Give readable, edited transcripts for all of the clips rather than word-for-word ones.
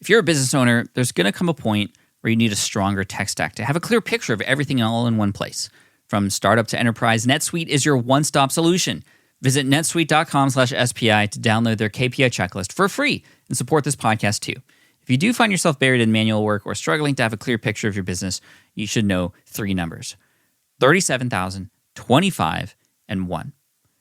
If you're a business owner, there's going to come a point where you need a stronger tech stack to have a clear picture of everything all in one place. From startup to enterprise, NetSuite is your one-stop solution. Visit netsuite.com/SPI to download their KPI checklist for free and support this podcast too. If you do find yourself buried in manual work or struggling to have a clear picture of your business, you should know 3 numbers: 37,000, 25, and 1.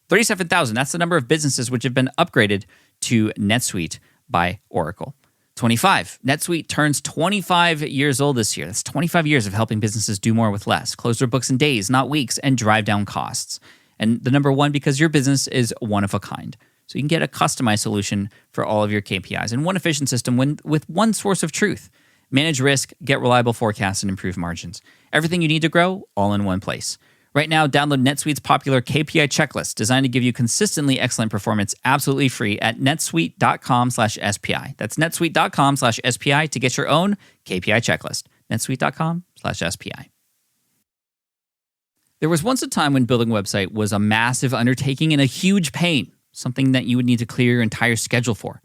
37,000, that's the number of businesses which have been upgraded to NetSuite by Oracle. 25, NetSuite turns 25 years old this year. That's 25 years of helping businesses do more with less, close their books in days, not weeks, and drive down costs. And the number 1, because your business is one of a kind. So you can get a customized solution for all of your KPIs and one efficient system with one source of truth. Manage risk, get reliable forecasts, and improve margins. Everything you need to grow, all in one place. Right now, download NetSuite's popular KPI checklist designed to give you consistently excellent performance absolutely free at netsuite.com/SPI. That's netsuite.com/SPI to get your own KPI checklist. netsuite.com/SPI. There was once a time when building a website was a massive undertaking and a huge pain, something that you would need to clear your entire schedule for.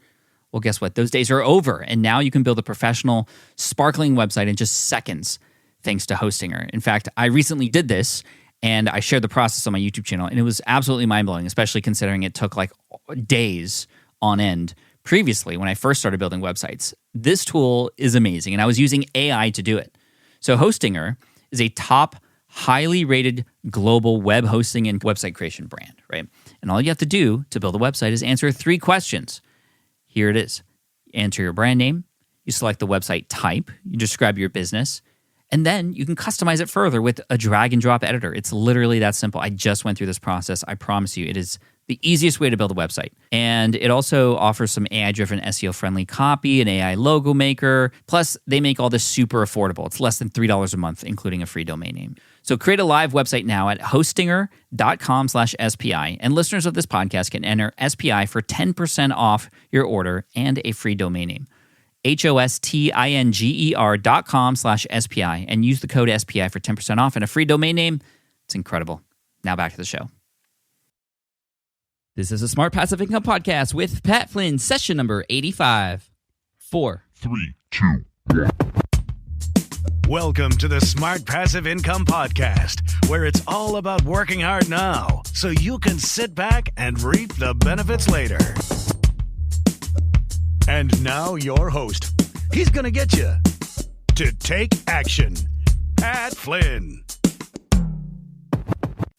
Well, guess what? Those days are over, and now you can build a professional, sparkling website in just seconds, thanks to Hostinger. In fact, I recently did this, and I shared the process on my YouTube channel, and it was absolutely mind-blowing, especially considering it took like days on end previously when I first started building websites. This tool is amazing, and I was using AI to do it. So Hostinger is a top, highly rated global web hosting and website creation brand, right? And all you have to do to build a website is answer 3 questions. Here it is. Enter your brand name, you select the website type, you describe your business, and then you can customize it further with a drag and drop editor. It's literally that simple. I just went through this process. I promise you, it is the easiest way to build a website. And it also offers some AI-driven SEO-friendly copy, an AI logo maker. Plus, they make all this super affordable. It's less than $3 a month, including a free domain name. So create a live website now at hostinger.com/SPI. And listeners of this podcast can enter SPI for 10% off your order and a free domain name. hostinger.com/SPI and use the code SPI for 10% off and a free domain name. It's incredible. Now back to the show. This is a Smart Passive Income Podcast with Pat Flynn, session number 85. 4, 3, 2, 1. Welcome to the Smart Passive Income Podcast, where it's all about working hard now so you can sit back and reap the benefits later. And now your host. He's going to get you to take action. Pat Flynn.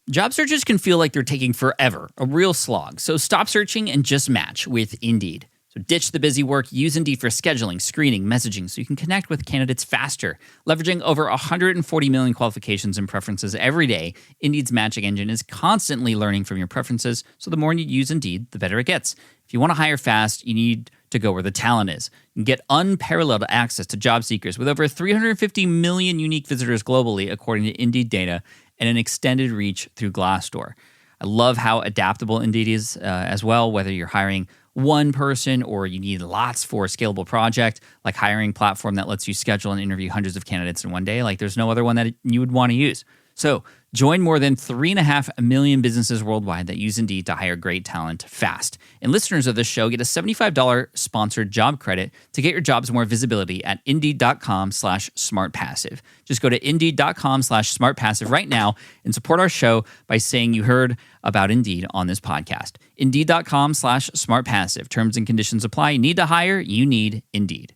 Job searches can feel like they're taking forever, a real slog. So stop searching and just match with Indeed. So ditch the busy work, use Indeed for scheduling, screening, messaging so you can connect with candidates faster. Leveraging over 140 million qualifications and preferences every day, Indeed's matching engine is constantly learning from your preferences, so the more you use Indeed, the better it gets. If you want to hire fast, you need to go where the talent is. You can get unparalleled access to job seekers with over 350 million unique visitors globally, according to Indeed data, and an extended reach through Glassdoor. I love how adaptable Indeed is as well, whether you're hiring one person or you need lots for a scalable project, like hiring platform that lets you schedule and interview hundreds of candidates in one day. Like there's no other one that you would want to use. So join more than 3.5 million businesses worldwide that use Indeed to hire great talent fast. And listeners of this show get a $75 sponsored job credit to get your jobs more visibility at Indeed.com/SmartPassive. Just go to Indeed.com/SmartPassive right now and support our show by saying you heard about Indeed on this podcast. Indeed.com/SmartPassive. Terms and conditions apply. Need to hire? You need Indeed.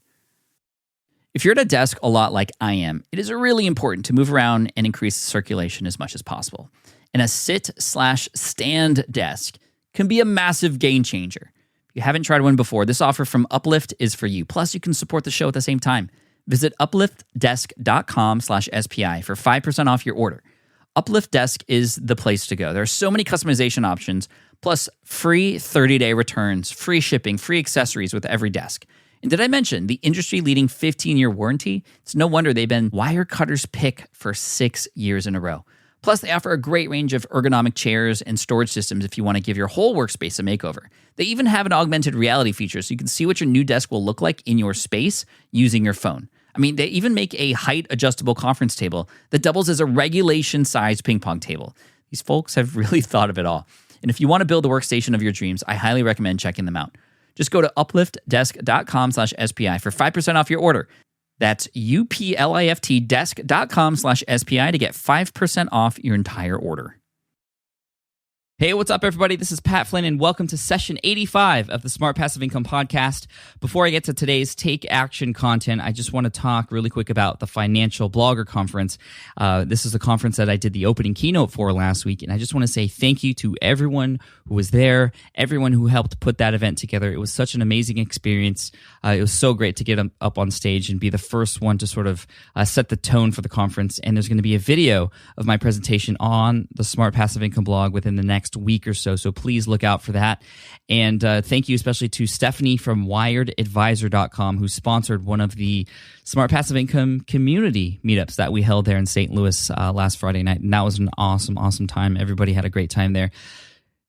If you're at a desk a lot like I am, it is really important to move around and increase circulation as much as possible. And a sit/stand desk can be a massive game changer. If you haven't tried one before, this offer from Uplift is for you. Plus, you can support the show at the same time. Visit upliftdesk.com/SPI for 5% off your order. Uplift Desk is the place to go. There are so many customization options, plus free 30-day returns, free shipping, free accessories with every desk. And did I mention the industry-leading 15-year warranty? It's no wonder they've been Wirecutter's pick for 6 years in a row. Plus, they offer a great range of ergonomic chairs and storage systems if you want to give your whole workspace a makeover. They even have an augmented reality feature so you can see what your new desk will look like in your space using your phone. I mean, they even make a height-adjustable conference table that doubles as a regulation-sized ping pong table. These folks have really thought of it all. And if you want to build the workstation of your dreams, I highly recommend checking them out. Just go to upliftdesk.com/SPI for 5% off your order. That's upliftdesk.com/SPI to get 5% off your entire order. Hey, what's up, everybody? This is Pat Flynn, and welcome to session 85 of the Smart Passive Income Podcast. Before I get to today's Take Action content, I just want to talk really quick about the Financial Blogger Conference. This is a conference that I did the opening keynote for last week, and I just want to say thank you to everyone who was there, everyone who helped put that event together. It was such an amazing experience. It was so great to get up on stage and be the first one to sort of set the tone for the conference, and there's going to be a video of my presentation on the Smart Passive Income blog within the next week or so please look out for that. And thank you especially to Stephanie from wiredadvisor.com, who sponsored one of the Smart Passive Income community meetups that we held there in St. Louis last Friday night, and that was an awesome time. Everybody had a great time there.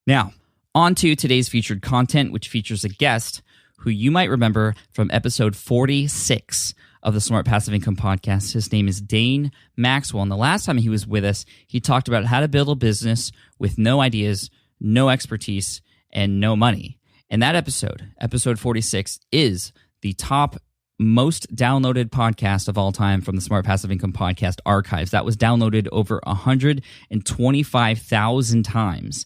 Now, on to today's featured content, which features a guest who you might remember from episode 46 of the Smart Passive Income Podcast. His name is Dane Maxwell, and the last time he was with us, he talked about how to build a business with no ideas, no expertise, and no money. And that episode 46, is the top most downloaded podcast of all time from the Smart Passive Income Podcast archives. That was downloaded over 125,000 times.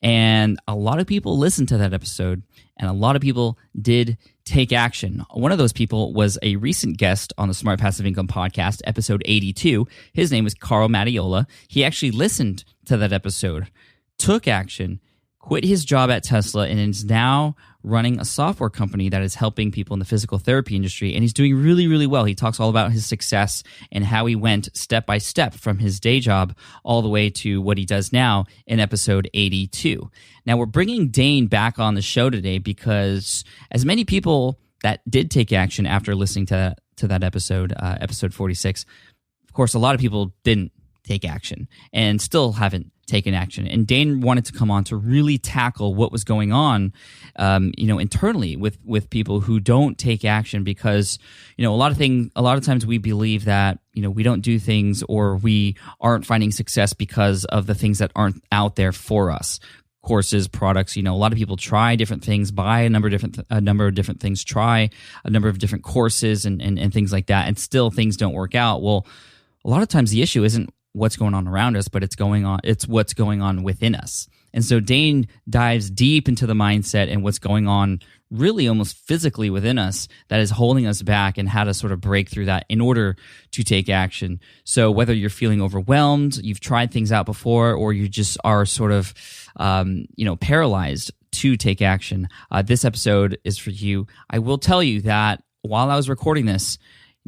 And a lot of people listened to that episode, and a lot of people did take action. One of those people was a recent guest on the Smart Passive Income Podcast, episode 82. His name was Carl Mattiola. He actually listened to that episode, took action, quit his job at Tesla, and is now running a software company that is helping people in the physical therapy industry, and he's doing really well. He talks all about his success and how he went step by step from his day job all the way to what he does now in episode 82. Now, we're bringing Dane back on the show today because as many people that did take action after listening to that episode, episode 46, of course, a lot of people didn't take action and still haven't taken action. And Dane wanted to come on to really tackle what was going on, internally with people who don't take action, because, a lot of times we believe that, we don't do things or we aren't finding success because of the things that aren't out there for us. Courses, products, a lot of people try different things, buy a number of different things, try a number of different courses and things like that, and still things don't work out. Well, a lot of times the issue isn't what's going on around us, but it's what's going on within us. And so Dane dives deep into the mindset and what's going on really almost physically within us that is holding us back, and how to sort of break through that in order to take action. So whether you're feeling overwhelmed, you've tried things out before, or you just are sort of paralyzed to take action, this episode is for you. I will tell you that while I was recording this,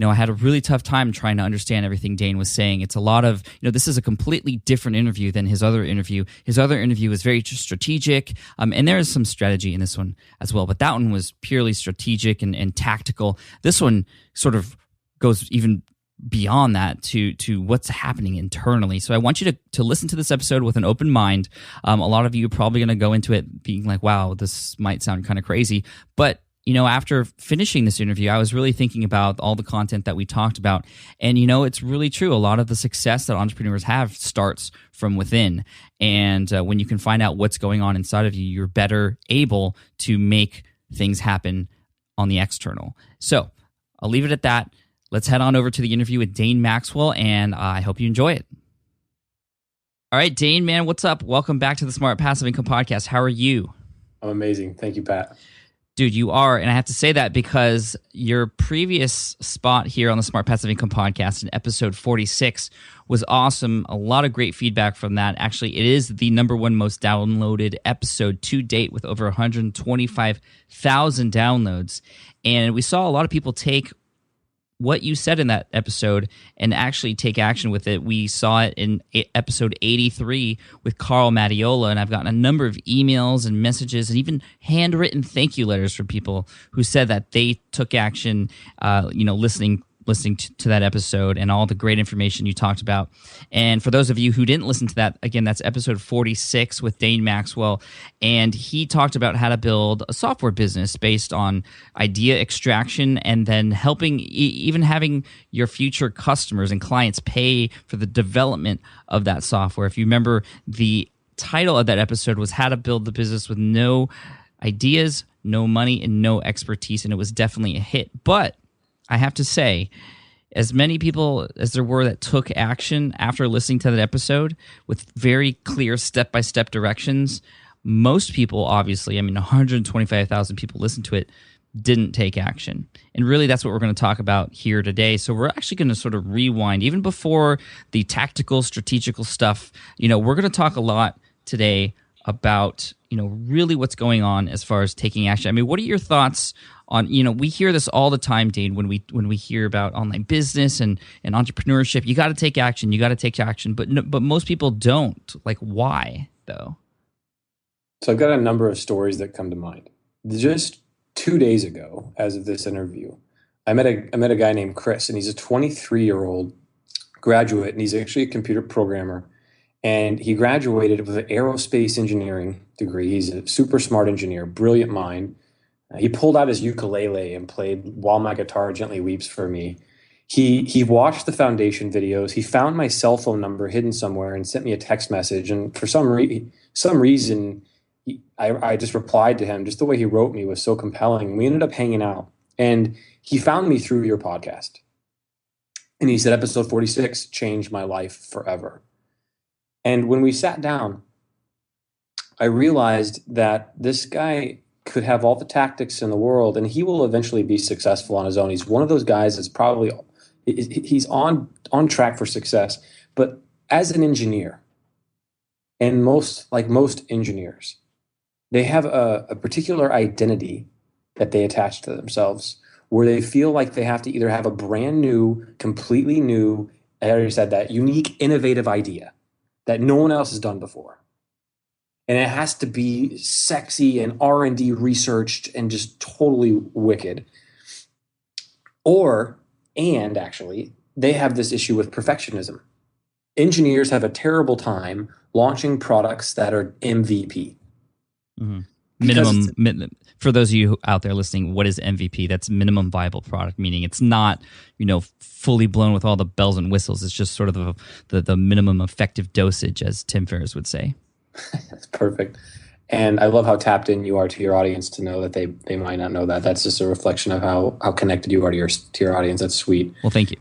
I had a really tough time trying to understand everything Dane was saying. It's a lot of, this is a completely different interview than his other interview. His other interview was very strategic, and there is some strategy in this one as well, but that one was purely strategic and tactical. This one sort of goes even beyond that to what's happening internally. So I want you to listen to this episode with an open mind. A lot of you are probably going to go into it being like, wow, this might sound kind of crazy, but after finishing this interview, I was really thinking about all the content that we talked about. And, it's really true. A lot of the success that entrepreneurs have starts from within. And when you can find out what's going on inside of you, you're better able to make things happen on the external. So I'll leave it at that. Let's head on over to the interview with Dane Maxwell, and I hope you enjoy it. All right, Dane, man, what's up? Welcome back to the Smart Passive Income Podcast. How are you? I'm amazing. Thank you, Pat. Dude, you are, and I have to say that because your previous spot here on the Smart Passive Income Podcast in episode 46 was awesome. A lot of great feedback from that. Actually, it is the number one most downloaded episode to date with over 125,000 downloads. And we saw a lot of people take what you said in that episode and actually take action with it. We saw it in episode 83 with Carl Mattiola, and I've gotten a number of emails and messages and even handwritten thank you letters from people who said that they took action, listening to that episode and all the great information you talked about. And for those of you who didn't listen to that, again, that's episode 46 with Dane Maxwell. And he talked about how to build a software business based on idea extraction and then helping, even having your future customers and clients pay for the development of that software. If you remember, the title of that episode was How to Build the Business with No Ideas, no money, and no expertise, and it was definitely a hit. But I have to say, as many people as there were that took action after listening to that episode with very clear step-by-step directions, most people, obviously, 125,000 people listened to it, didn't take action. And really, that's what we're going to talk about here today. So we're actually going to sort of rewind, even before the tactical, strategical stuff. We're going to talk a lot today about, really what's going on as far as taking action. What are your thoughts on, we hear this all the time, Dane, when we hear about online business and entrepreneurship. You got to take action. You got to take action. But most people don't. Like, why, though? So I've got a number of stories that come to mind. Just 2 days ago, as of this interview, I met a guy named Chris, and he's a 23-year-old graduate, and he's actually a computer programmer. And he graduated with an aerospace engineering degree. He's a super smart engineer, brilliant mind. He pulled out his ukulele and played While My Guitar Gently Weeps for me. He watched the foundation videos. He found my cell phone number hidden somewhere and sent me a text message. And for some reason, I just replied to him. Just the way he wrote me was so compelling. We ended up hanging out. And he found me through your podcast. And he said, episode 46 changed my life forever. And when we sat down, I realized that this guy could have all the tactics in the world, and he will eventually be successful on his own. He's one of those guys that's probably, he's on track for success. But as an engineer, and most engineers, they have a particular identity that they attach to themselves, where they feel like they have to either have a brand new, completely new, I already said that, unique, innovative idea that no one else has done before. And it has to be sexy and R&D researched and just totally wicked. And actually, they have this issue with perfectionism. Engineers have a terrible time launching products that are MVP. Mm-hmm. Minimum, for those of you out there listening, what is MVP? That's minimum viable product, meaning it's not, fully blown with all the bells and whistles. It's just sort of the minimum effective dosage, as Tim Ferriss would say. That's perfect. And I love how tapped in you are to your audience to know that they might not know that. That's just a reflection of how connected you are to your audience. That's sweet. Well, thank you.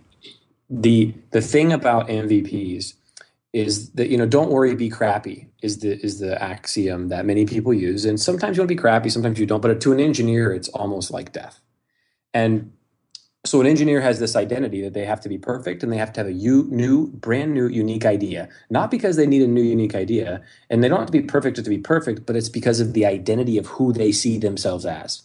The thing about MVPs is that, don't worry, be crappy is the axiom that many people use. And sometimes you want to be crappy, sometimes you don't. But to an engineer, it's almost like death. And so an engineer has this identity that they have to be perfect, and they have to have a brand new, unique idea. Not because they need a new, unique idea, and they don't have to be perfect to be perfect, but it's because of the identity of who they see themselves as.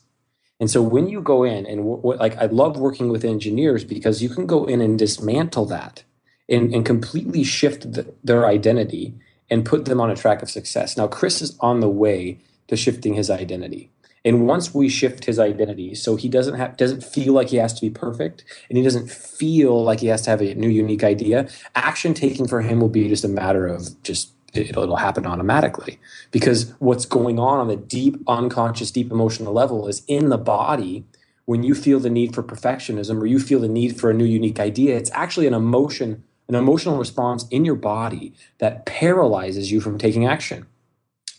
And so when you go in and I love working with engineers, because you can go in and dismantle that and completely shift their identity and put them on a track of success. Now, Chris is on the way to shifting his identity. And once we shift his identity, so he doesn't feel like he has to be perfect, and he doesn't feel like he has to have a new, unique idea, action taking for him will be just a matter of it'll happen automatically. Because what's going on the deep unconscious, deep emotional level is in the body. When you feel the need for perfectionism, or you feel the need for a new, unique idea, it's actually an emotional response in your body that paralyzes you from taking action.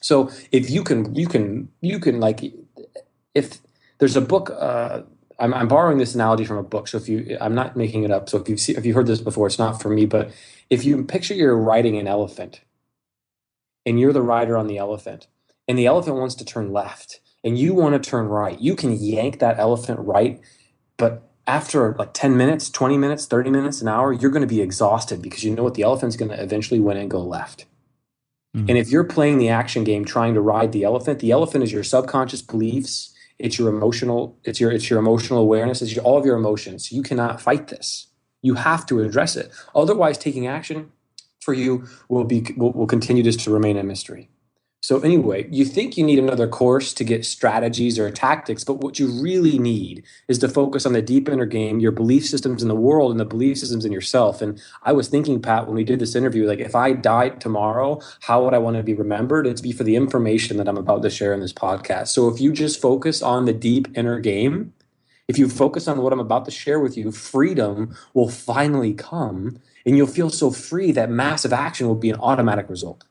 So if you can if there's a book, I'm borrowing this analogy from a book. So I'm not making it up. So if you heard this before, it's not for me. But if you picture you're riding an elephant, and you're the rider on the elephant, and the elephant wants to turn left, and you want to turn right, you can yank that elephant right, but after 10 minutes, 20 minutes, 30 minutes, an hour, you're going to be exhausted, because you know what, the elephant's going to eventually win and go left. Mm-hmm. And if you're playing the action game trying to ride the elephant is your subconscious beliefs, it's your emotional awareness, it's all of your emotions. You cannot fight this. You have to address it. Otherwise, taking action for you will continue just to remain a mystery. So anyway, you think you need another course to get strategies or tactics, but what you really need is to focus on the deep inner game, your belief systems in the world and the belief systems in yourself. And I was thinking, Pat, when we did this interview, if I died tomorrow, how would I want to be remembered? It's be for the information that I'm about to share in this podcast. So if you just focus on the deep inner game, if you focus on what I'm about to share with you, freedom will finally come, and you'll feel so free that massive action will be an automatic result.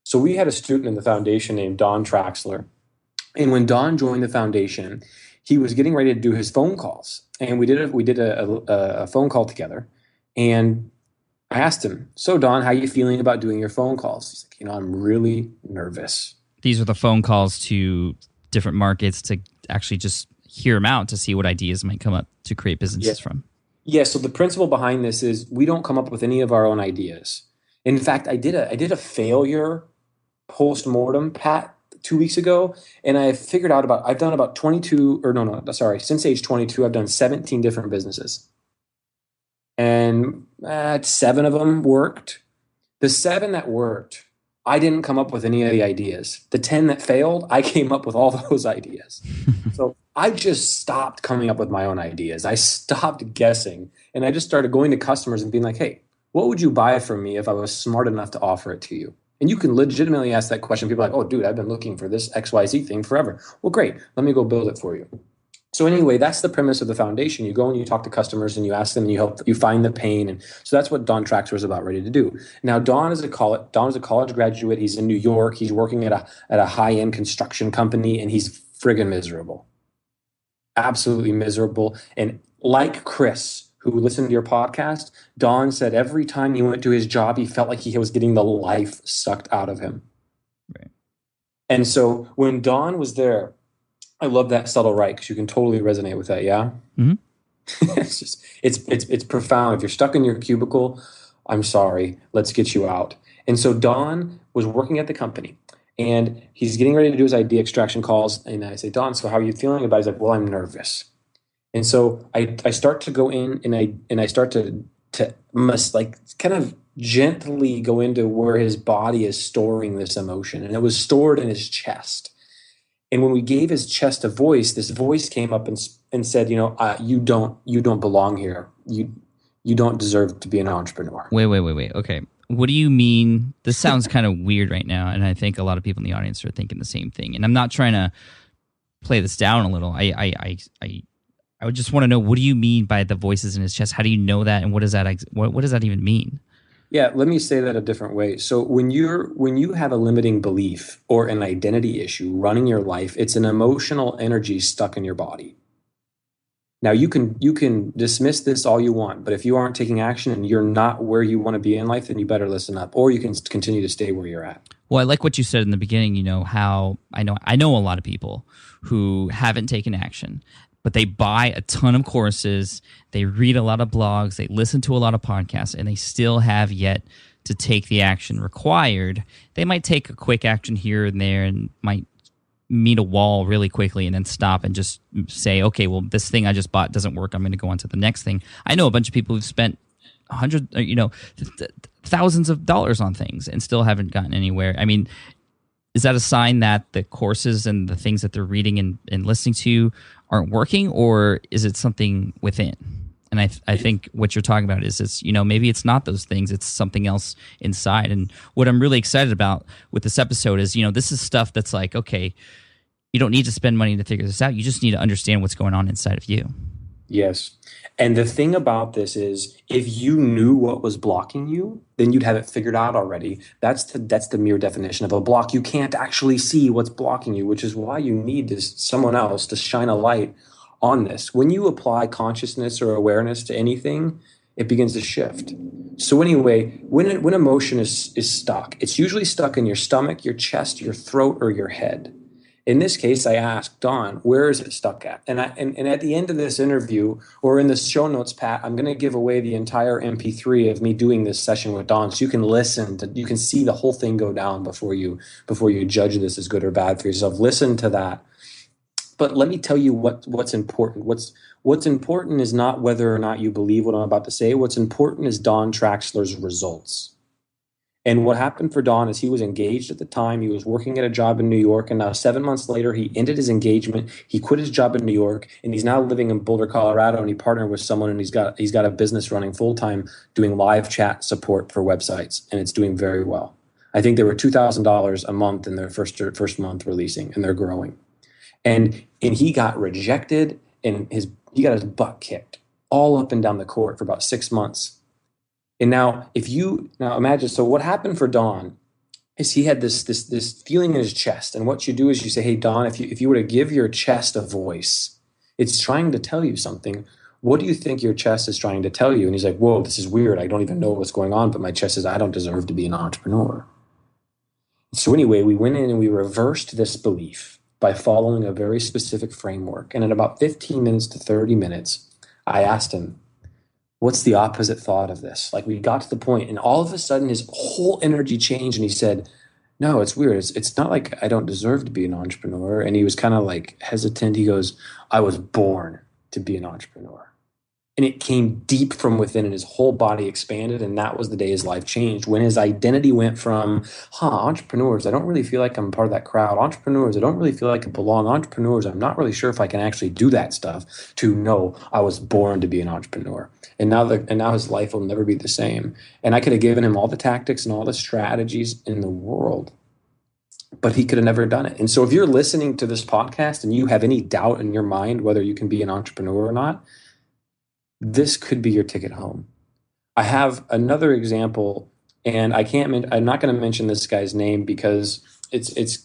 So we had a student in the foundation named Don Traxler, And when Don joined the foundation, he was getting ready to do his phone calls. And we did a phone call together. And I asked him, so Don, how are you feeling about doing your phone calls? He's like, I'm really nervous. These are the phone calls to different markets to actually just hear them out to see what ideas might come up to create businesses from. Yeah, so the principle behind this is we don't come up with any of our own ideas. In fact, I did a failure post-mortem, Pat, 2 weeks ago, and I've done about 22, or since age 22, I've done 17 different businesses. And 7 of them worked. The 7 that worked, I didn't come up with any of the ideas. The 10 that failed, I came up with all those ideas. So I just stopped coming up with my own ideas. I stopped guessing, and I just started going to customers and being like, hey, what would you buy from me if I was smart enough to offer it to you? And you can legitimately ask that question. People are like, oh, dude, I've been looking for this XYZ thing forever. Well, great. Let me go build it for you. So anyway, that's the premise of the foundation. You go and you talk to customers and you ask them and you find the pain. And so that's what Don Traxler is about ready to do. Now, Don is a college graduate. He's in New York. He's working at a high-end construction company, and he's friggin' miserable. Absolutely miserable. And like Chris, who listened to your podcast, Don said every time he went to his job, he felt like he was getting the life sucked out of him. Right. And so when Don was there, I love that subtle right, because you can totally resonate with that. Yeah. Mm-hmm. it's profound. If you're stuck in your cubicle, I'm sorry, let's get you out. And so Don was working at the company, and he's getting ready to do his idea extraction calls. And I say, Don, so how are you feeling about it? He's like, well, I'm nervous. And so I start to go in and I start to kind of gently go into where his body is storing this emotion. And it was stored in his chest. And when we gave his chest a voice, this voice came up and said, you don't belong here. You don't deserve to be an entrepreneur. Wait. Okay. What do you mean? This sounds kind of weird right now. And I think a lot of people in the audience are thinking the same thing. And I'm not trying to play this down a little. I would just want to know, what do you mean by the voices in his chest? How do you know that? And what does that even mean? Yeah, let me say that a different way. So when you have a limiting belief or an identity issue running your life, it's an emotional energy stuck in your body. Now you can dismiss this all you want, but if you aren't taking action and you're not where you want to be in life, then you better listen up, or you can continue to stay where you're at. Well, I like what you said in the beginning, how I know a lot of people who haven't taken action, but they buy a ton of courses, they read a lot of blogs, they listen to a lot of podcasts, and they still have yet to take the action required. They might take a quick action here and there and might meet a wall really quickly and then stop and just say, okay, well, this thing I just bought doesn't work. I'm going to go on to the next thing. I know a bunch of people who've spent thousands of dollars on things and still haven't gotten anywhere. I mean, is that a sign that the courses and the things that they're reading and listening to aren't working, or is it something within? And I think what you're talking about is maybe it's not those things, it's something else inside. And what I'm really excited about with this episode is, this is stuff that's like, okay, you don't need to spend money to figure this out. You just need to understand what's going on inside of you. Yes. And the thing about this is, if you knew what was blocking you, then you'd have it figured out already. That's the mere definition of a block. You can't actually see what's blocking you, which is why you need someone else to shine a light on this. When you apply consciousness or awareness to anything, it begins to shift. So anyway, when emotion is stuck, it's usually stuck in your stomach, your chest, your throat, or your head. In this case, I asked Don, where is it stuck at? And at the end of this interview, or in the show notes, Pat, I'm going to give away the entire MP3 of me doing this session with Don, so you can you can see the whole thing go down before you judge this as good or bad for yourself. Listen to that. But let me tell you what's important. What's important is not whether or not you believe what I'm about to say. What's important is Don Traxler's results. And what happened for Don is he was engaged at the time. He was working at a job in New York. And now 7 months later, he ended his engagement. He quit his job in New York. And he's now living in Boulder, Colorado. And he partnered with someone. And he's got a business running full time doing live chat support for websites. And it's doing very well. I think they were $2,000 a month in their first month releasing. And they're growing. And he got rejected. And he got his butt kicked all up and down the court for about 6 months. And now imagine, so what happened for Don is he had this feeling in his chest. And what you do is you say, hey, Don, if you were to give your chest a voice, it's trying to tell you something. What do you think your chest is trying to tell you? And he's like, whoa, this is weird. I don't even know what's going on, but my chest says I don't deserve to be an entrepreneur. So anyway, we went in and we reversed this belief by following a very specific framework. And in about 15 minutes to 30 minutes, I asked him, what's the opposite thought of this? Like, we got to the point, and all of a sudden his whole energy changed, and he said, no, it's weird. It's not like I don't deserve to be an entrepreneur. And he was kind of like hesitant. He goes, I was born to be an entrepreneur. And it came deep from within, and his whole body expanded. And that was the day his life changed, when his identity went from, entrepreneurs, I don't really feel like I'm part of that crowd. Entrepreneurs, I don't really feel like I belong. Entrepreneurs, I'm not really sure if I can actually do that stuff, to no, I was born to be an entrepreneur. And now his life will never be the same. And I could have given him all the tactics and all the strategies in the world, but he could have never done it. And so if you're listening to this podcast and you have any doubt in your mind whether you can be an entrepreneur or not, this could be your ticket home. I have another example, and I'm not going to mention this guy's name because it's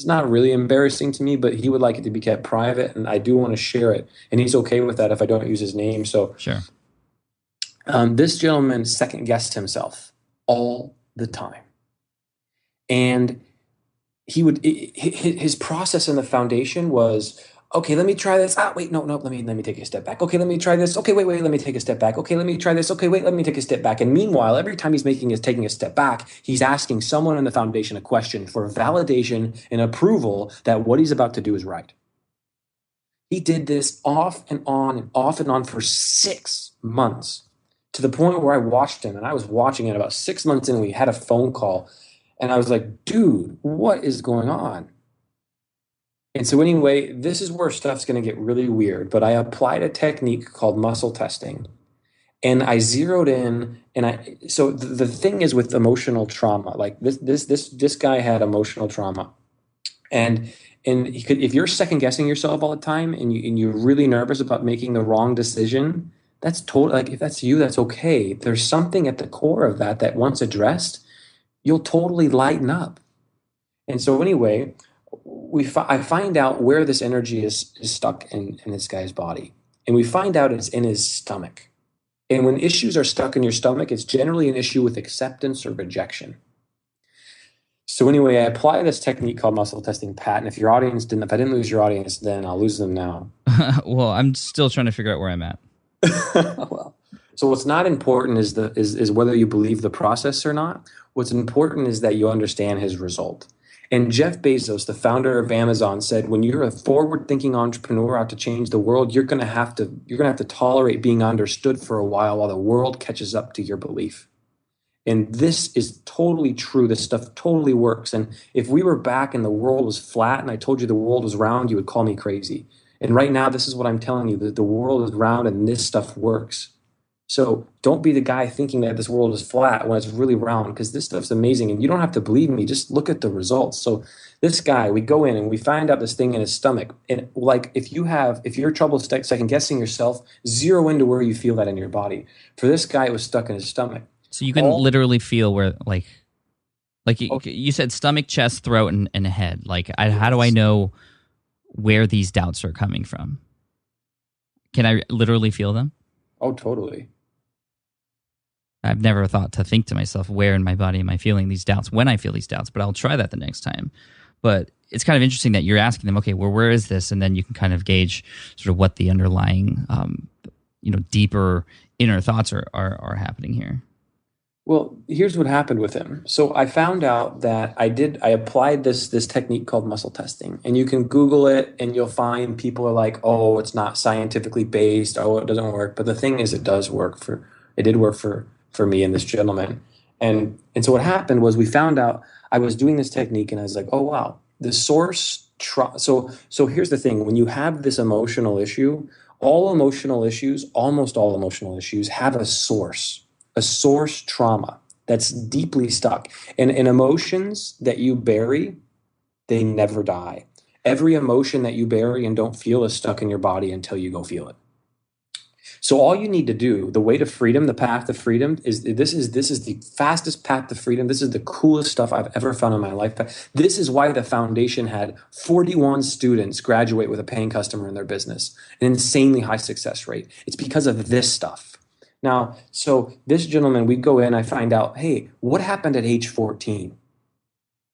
not really embarrassing to me, but he would like it to be kept private, and I do want to share it, and he's okay with that if I don't use his name. So sure. This gentleman second guessed himself all the time, and his process in the foundation was, okay, let me try this. Wait, no, let me take a step back. Okay, let me try this. Okay, wait, let me take a step back. Okay, let me try this. Okay, wait, let me take a step back. And meanwhile, every time he's taking a step back, he's asking someone in the foundation a question for validation and approval that what he's about to do is right. He did this off and on for 6 months, to the point where I watched him, and I was watching it about 6 months in, and we had a phone call, and I was like, dude, what is going on? And so anyway, this is where stuff's going to get really weird, but I applied a technique called muscle testing, and I zeroed in, so the thing is with emotional trauma, like this guy had emotional trauma, and if you're second guessing yourself all the time, and you're really nervous about making the wrong decision, that's totally, like, if that's you, that's okay. There's something at the core of that once addressed, you'll totally lighten up. And so anyway, I find out where this energy is stuck in this guy's body. And we find out it's in his stomach. And when issues are stuck in your stomach, it's generally an issue with acceptance or rejection. So anyway, I apply this technique called muscle testing, Pat. And if I didn't lose your audience, then I'll lose them now. Well, I'm still trying to figure out where I'm at. Well, so what's not important is whether you believe the process or not. What's important is that you understand his result. And Jeff Bezos, the founder of Amazon, said, when you're a forward-thinking entrepreneur out to change the world, you're going to have to tolerate being understood for a while the world catches up to your belief. And this is totally true. This stuff totally works. And if we were back and the world was flat and I told you the world was round, you would call me crazy. And right now, this is what I'm telling you, that the world is round and this stuff works. So don't be the guy thinking that this world is flat when it's really round, because this stuff's amazing. And you don't have to believe me. Just look at the results. So this guy, we go in and we find out this thing in his stomach. And like, if you're trouble second guessing yourself, zero into where you feel that in your body. For this guy, it was stuck in his stomach. So you can literally feel where, you said stomach, chest, throat, and head. How do I know where these doubts are coming from? Can I literally feel them? Oh, totally. I've never thought to think to myself, where in my body am I feeling these doubts when I feel these doubts? But I'll try that the next time. But it's kind of interesting that you're asking them, okay, well, where is this? And then you can kind of gauge sort of what the underlying, deeper inner thoughts are happening here. Well, here's what happened with him. So I found out that I applied this technique called muscle testing, and you can Google it and you'll find people are like, oh, it's not scientifically based. Oh, it doesn't work. But the thing is, it did work for me and this gentleman. And so what happened was, we found out I was doing this technique and I was like, oh, wow, the source. So here's the thing. When you have this emotional issue, almost all emotional issues have a source trauma that's deeply stuck. And emotions that you bury, they never die. Every emotion that you bury and don't feel is stuck in your body until you go feel it. So all you need to do, the way to freedom, the path to freedom is the fastest path to freedom. This is the coolest stuff I've ever found in my life. This is why the foundation had 41 students graduate with a paying customer in their business, an insanely high success rate. It's because of this stuff. Now, so this gentleman, we go in, I find out, hey, what happened at age 14?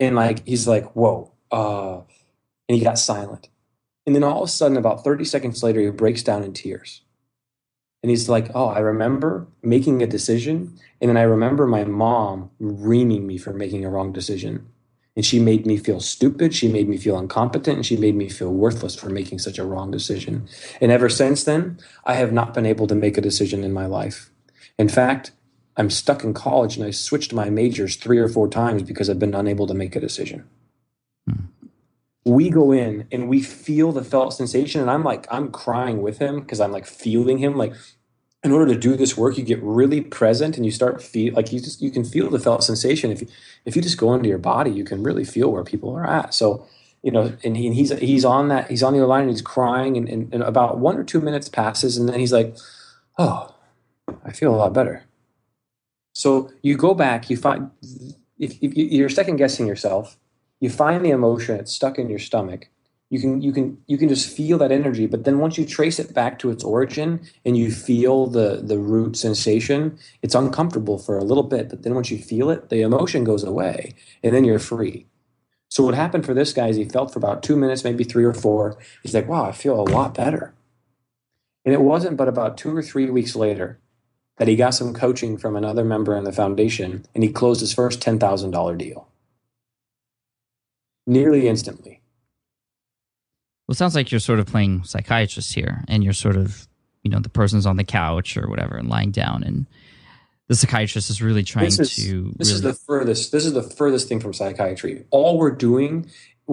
And he's like, whoa, and he got silent. And then all of a sudden, about 30 seconds later, he breaks down in tears. And he's like, oh, I remember making a decision. And then I remember my mom reaming me for making a wrong decision. And she made me feel stupid. She made me feel incompetent. And she made me feel worthless for making such a wrong decision. And ever since then, I have not been able to make a decision in my life. In fact, I'm stuck in college and I switched my majors 3 or 4 times because I've been unable to make a decision. We go in and we feel the felt sensation, and I'm crying with him because I'm like feeling him. Like, in order to do this work, you get really present and you start feel like you can feel the felt sensation. If you just go into your body, you can really feel where people are at. So, and he's on the other line and he's crying, and about 1 or 2 minutes passes, and then he's like, oh, I feel a lot better. So you go back, you find if you're second guessing yourself. You find the emotion, it's stuck in your stomach. You can just feel that energy, but then once you trace it back to its origin and you feel the root sensation, it's uncomfortable for a little bit, but then once you feel it, the emotion goes away and then you're free. So what happened for this guy is he felt for about 2 minutes, maybe 3 or 4. He's like, wow, I feel a lot better. And it wasn't but about 2 or 3 weeks later that he got some coaching from another member in the foundation and he closed his first $10,000 deal. Nearly instantly. Well, it sounds like you're sort of playing psychiatrist here, and you're sort of, the person's on the couch or whatever and lying down, and the psychiatrist is really trying to. This is the furthest thing from psychiatry. All we're doing,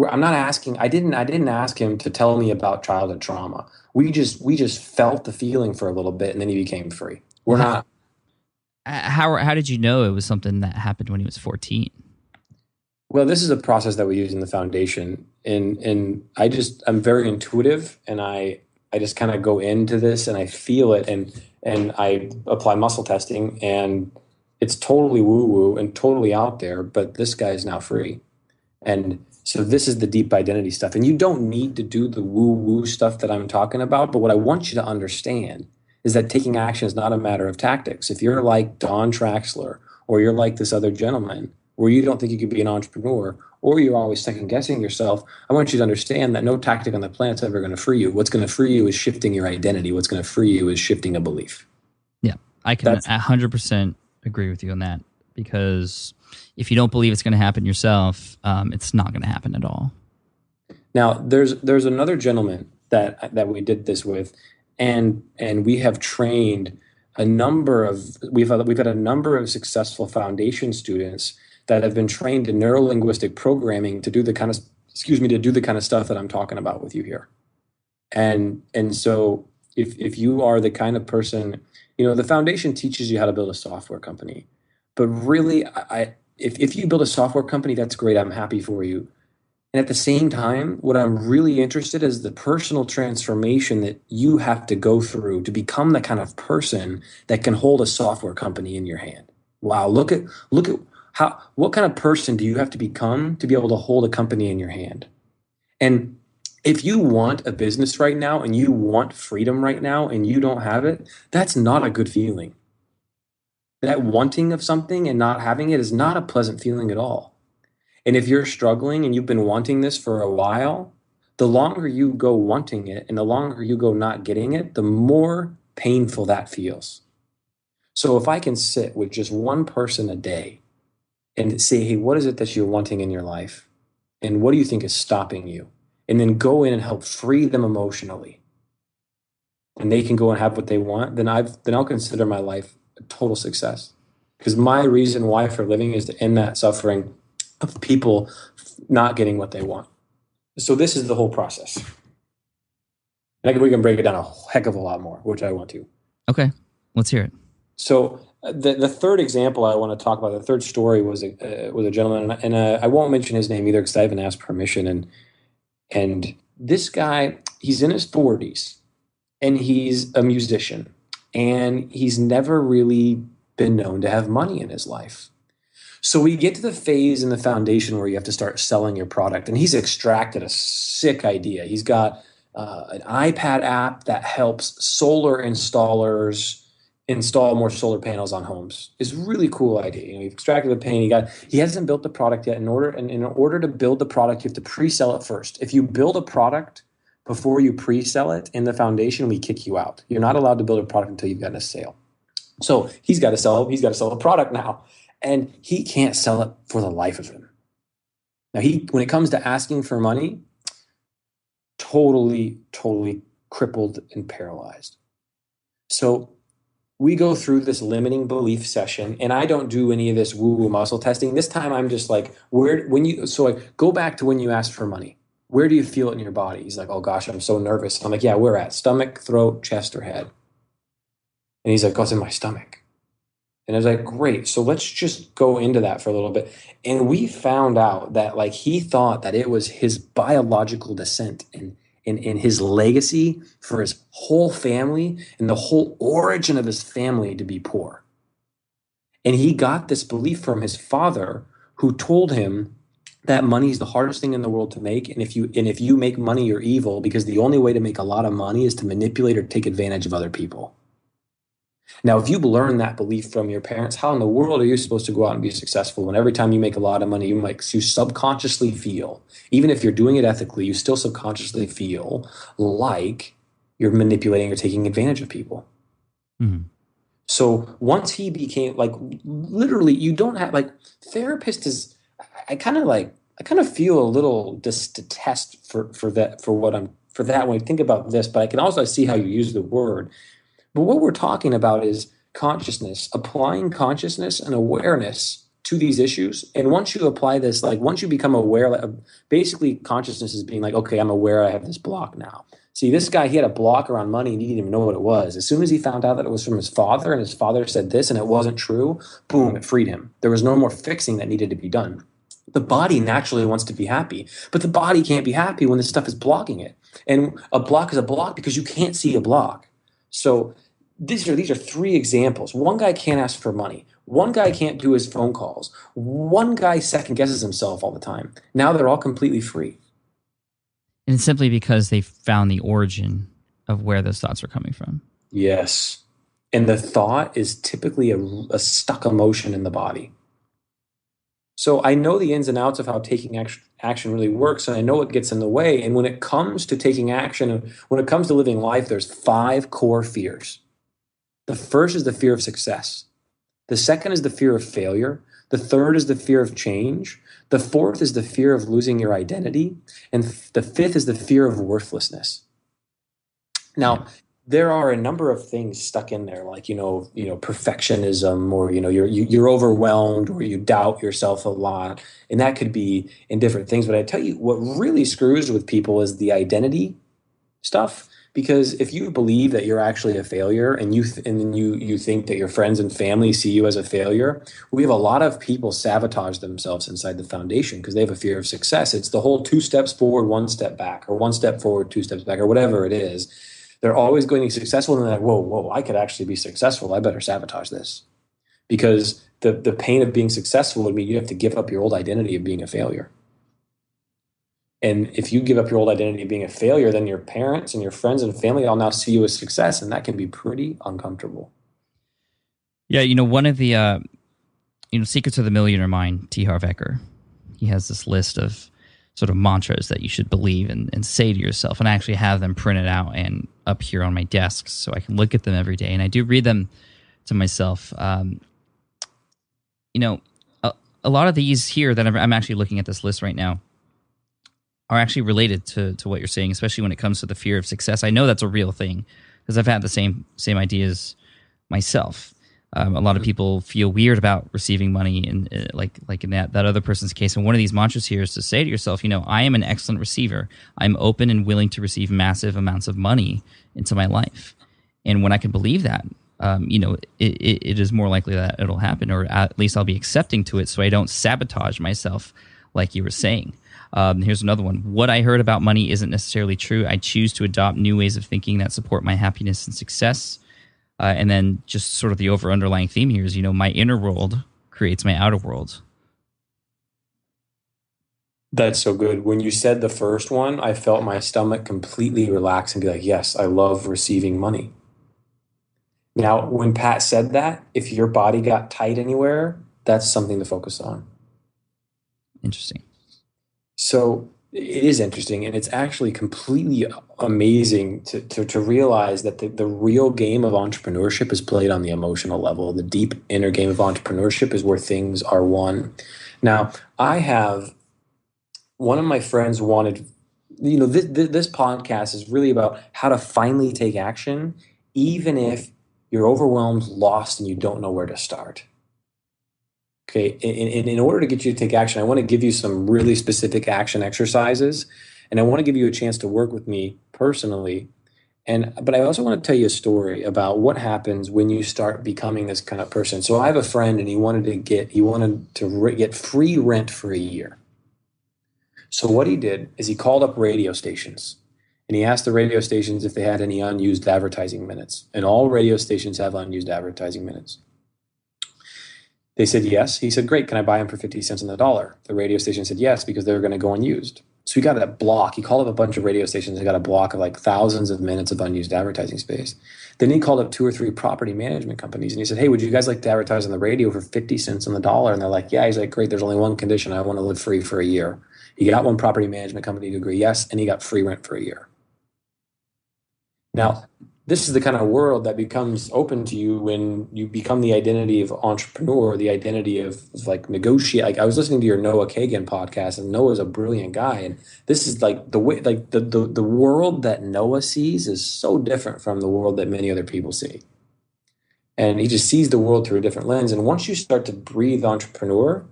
I'm not asking. I didn't ask him to tell me about childhood trauma. We just felt the feeling for a little bit, and then he became free. We're not. How did you know it was something that happened when he was 14? Well, this is a process that we use in the foundation, and I'm very intuitive, and I just kind of go into this and I feel it, and I apply muscle testing, and it's totally woo-woo and totally out there, but this guy is now free. And so this is the deep identity stuff, and you don't need to do the woo-woo stuff that I'm talking about, but what I want you to understand is that taking action is not a matter of tactics. If you're like Don Traxler, or you're like this other gentleman, where you don't think you could be an entrepreneur, or you're always second guessing yourself, I want you to understand that no tactic on the planet's ever going to free you. What's going to free you is shifting your identity. What's going to free you is shifting a belief. Yeah, I can 100% agree with you on that, because if you don't believe it's going to happen yourself, it's not going to happen at all. Now, there's another gentleman that we did this with, and we have trained we've had a number of successful foundation students that have been trained in neuro-linguistic programming to do the kind of stuff that I'm talking about with you here. And so if you are the kind of person, the foundation teaches you how to build a software company, but really if you build a software company, that's great. I'm happy for you. And at the same time, what I'm really interested in is the personal transformation that you have to go through to become the kind of person that can hold a software company in your hand. Wow, look at what kind of person do you have to become to be able to hold a company in your hand? And if you want a business right now and you want freedom right now and you don't have it, that's not a good feeling. That wanting of something and not having it is not a pleasant feeling at all. And if you're struggling and you've been wanting this for a while, the longer you go wanting it and the longer you go not getting it, the more painful that feels. So if I can sit with just one person a day and say, hey, what is it that you're wanting in your life? And what do you think is stopping you? And then go in and help free them emotionally. And they can go and have what they want, then I'll consider my life a total success. Because my reason why for living is to end that suffering of people not getting what they want. So this is the whole process. And we can break it down a heck of a lot more, which I want to. Okay, let's hear it. So the third example I want to talk about, the third story was a gentleman, and I won't mention his name either because I haven't asked permission. And this guy, he's in his 40s, and he's a musician. and he's never really been known to have money in his life. So we get to the phase in the foundation where you have to start selling your product, and he's extracted a sick idea. He's got an iPad app that helps solar installers install more solar panels on homes. It's a really cool idea. He extracted the pain. He hasn't built the product yet. In order to build the product, you have to pre-sell it first. If you build a product before you pre-sell it in the foundation, we kick you out. You're not allowed to build a product until you've gotten a sale. So he's got to sell the product now, and he can't sell it for the life of him. Now when it comes to asking for money, totally crippled and paralyzed. So we go through this limiting belief session, and I don't do any of this woo-woo muscle testing. This time I'm just like, I go back to when you asked for money. Where do you feel it in your body? He's like, oh gosh, I'm so nervous. I'm like, yeah, where at? Stomach, throat, chest, or head? And he's like, oh, it's in my stomach. And I was like, great. So let's just go into that for a little bit. And we found out that like he thought that it was his biological descent and his legacy for his whole family and the whole origin of his family to be poor. And he got this belief from his father, who told him that money is the hardest thing in the world to make. And if you make money, you're evil, because the only way to make a lot of money is to manipulate or take advantage of other people. Now, if you learn that belief from your parents, how in the world are you supposed to go out and be successful when every time you make a lot of money, you subconsciously feel, even if you're doing it ethically, you still subconsciously feel like you're manipulating or taking advantage of people. Mm-hmm. So once he became like, literally, you don't have like therapist is, I kind of feel a little detest for that when I think about this, but I can also see how you use the word. But what we're talking about is consciousness, applying consciousness and awareness to these issues. And once you apply this, like once you become aware, like, basically consciousness is being like, okay, I'm aware I have this block now. See, this guy, he had a block around money and he didn't even know what it was. As soon as he found out that it was from his father and his father said this and it wasn't true, boom, it freed him. There was no more fixing that needed to be done. The body naturally wants to be happy, but the body can't be happy when this stuff is blocking it. And a block is a block because you can't see a block. So these are three examples. One guy can't ask for money. One guy can't do his phone calls. One guy second guesses himself all the time. Now they're all completely free. And simply because they found the origin of where those thoughts are coming from. Yes. And the thought is typically a stuck emotion in the body. So I know the ins and outs of how taking action really works, and I know it gets in the way. And when it comes to taking action, when it comes to living life, there's 5 core fears. The first is the fear of success. The second is the fear of failure. The third is the fear of change. The fourth is the fear of losing your identity. And the fifth is the fear of worthlessness. Now, there are a number of things stuck in there, like, perfectionism, or, you're overwhelmed, or you doubt yourself a lot. And that could be in different things. But I tell you, what really screws with people is the identity stuff. Because if you believe that you're actually a failure and you think that your friends and family see you as a failure, we have a lot of people sabotage themselves inside the foundation because they have a fear of success. It's the whole 2 steps forward, 1 step back, or 1 step forward, 2 steps back, or whatever it is. They're always going to be successful, and they're like, whoa, I could actually be successful. I better sabotage this. Because the pain of being successful would mean you have to give up your old identity of being a failure. And if you give up your old identity of being a failure, then your parents and your friends and family all now see you as success, and that can be pretty uncomfortable. Yeah, one of the Secrets of the Millionaire Mind, T. Harv Eker, he has this list of sort of mantras that you should believe and say to yourself, and I actually have them printed out and up here on my desk so I can look at them every day, and I do read them to myself. A lot of these here that I'm actually looking at this list right now are actually related to what you're saying, especially when it comes to the fear of success. I know that's a real thing because I've had the same ideas myself. A lot of people feel weird about receiving money, in like in that other person's case. And one of these mantras here is to say to yourself, I am an excellent receiver. I'm open and willing to receive massive amounts of money into my life. And when I can believe that, it is more likely that it'll happen, or at least I'll be accepting to it so I don't sabotage myself like you were saying. Here's another one. What I heard about money isn't necessarily true. I choose to adopt new ways of thinking that support my happiness and success. And then just sort of the underlying theme here is, my inner world creates my outer world. That's so good. When you said the first one, I felt my stomach completely relax and be like, yes, I love receiving money. Now, when Pat said that, if your body got tight anywhere, that's something to focus on. Interesting. So it is interesting, and it's actually completely amazing to realize that the real game of entrepreneurship is played on the emotional level. The deep inner game of entrepreneurship is where things are won. Now, one of my friends wanted, this podcast is really about how to finally take action, even if you're overwhelmed, lost, and you don't know where to start. Okay, in order to get you to take action, I want to give you some really specific action exercises, and I want to give you a chance to work with me personally. But I also want to tell you a story about what happens when you start becoming this kind of person. So I have a friend, and he wanted to get free rent for a year. So what he did is he called up radio stations, and he asked the radio stations if they had any unused advertising minutes. And all radio stations have unused advertising minutes. They said yes. He said, great, can I buy them for 50 cents on the dollar? The radio station said yes, because they were going to go unused. So he got a block. He called up a bunch of radio stations and got a block of like thousands of minutes of unused advertising space. Then he called up 2 or 3 property management companies, and he said, hey, would you guys like to advertise on the radio for 50 cents on the dollar? And they're like, yeah. He's like, great, there's only one condition. I want to live free for a year. He got one property management company to agree yes, and he got free rent for a year. Now, this is the kind of world that becomes open to you when you become the identity of entrepreneur, the identity of like negotiate. Like I was listening to your Noah Kagan podcast, and Noah's a brilliant guy. And this is like the way, like the world that Noah sees is so different from the world that many other people see. And he just sees the world through a different lens. And once you start to breathe entrepreneur,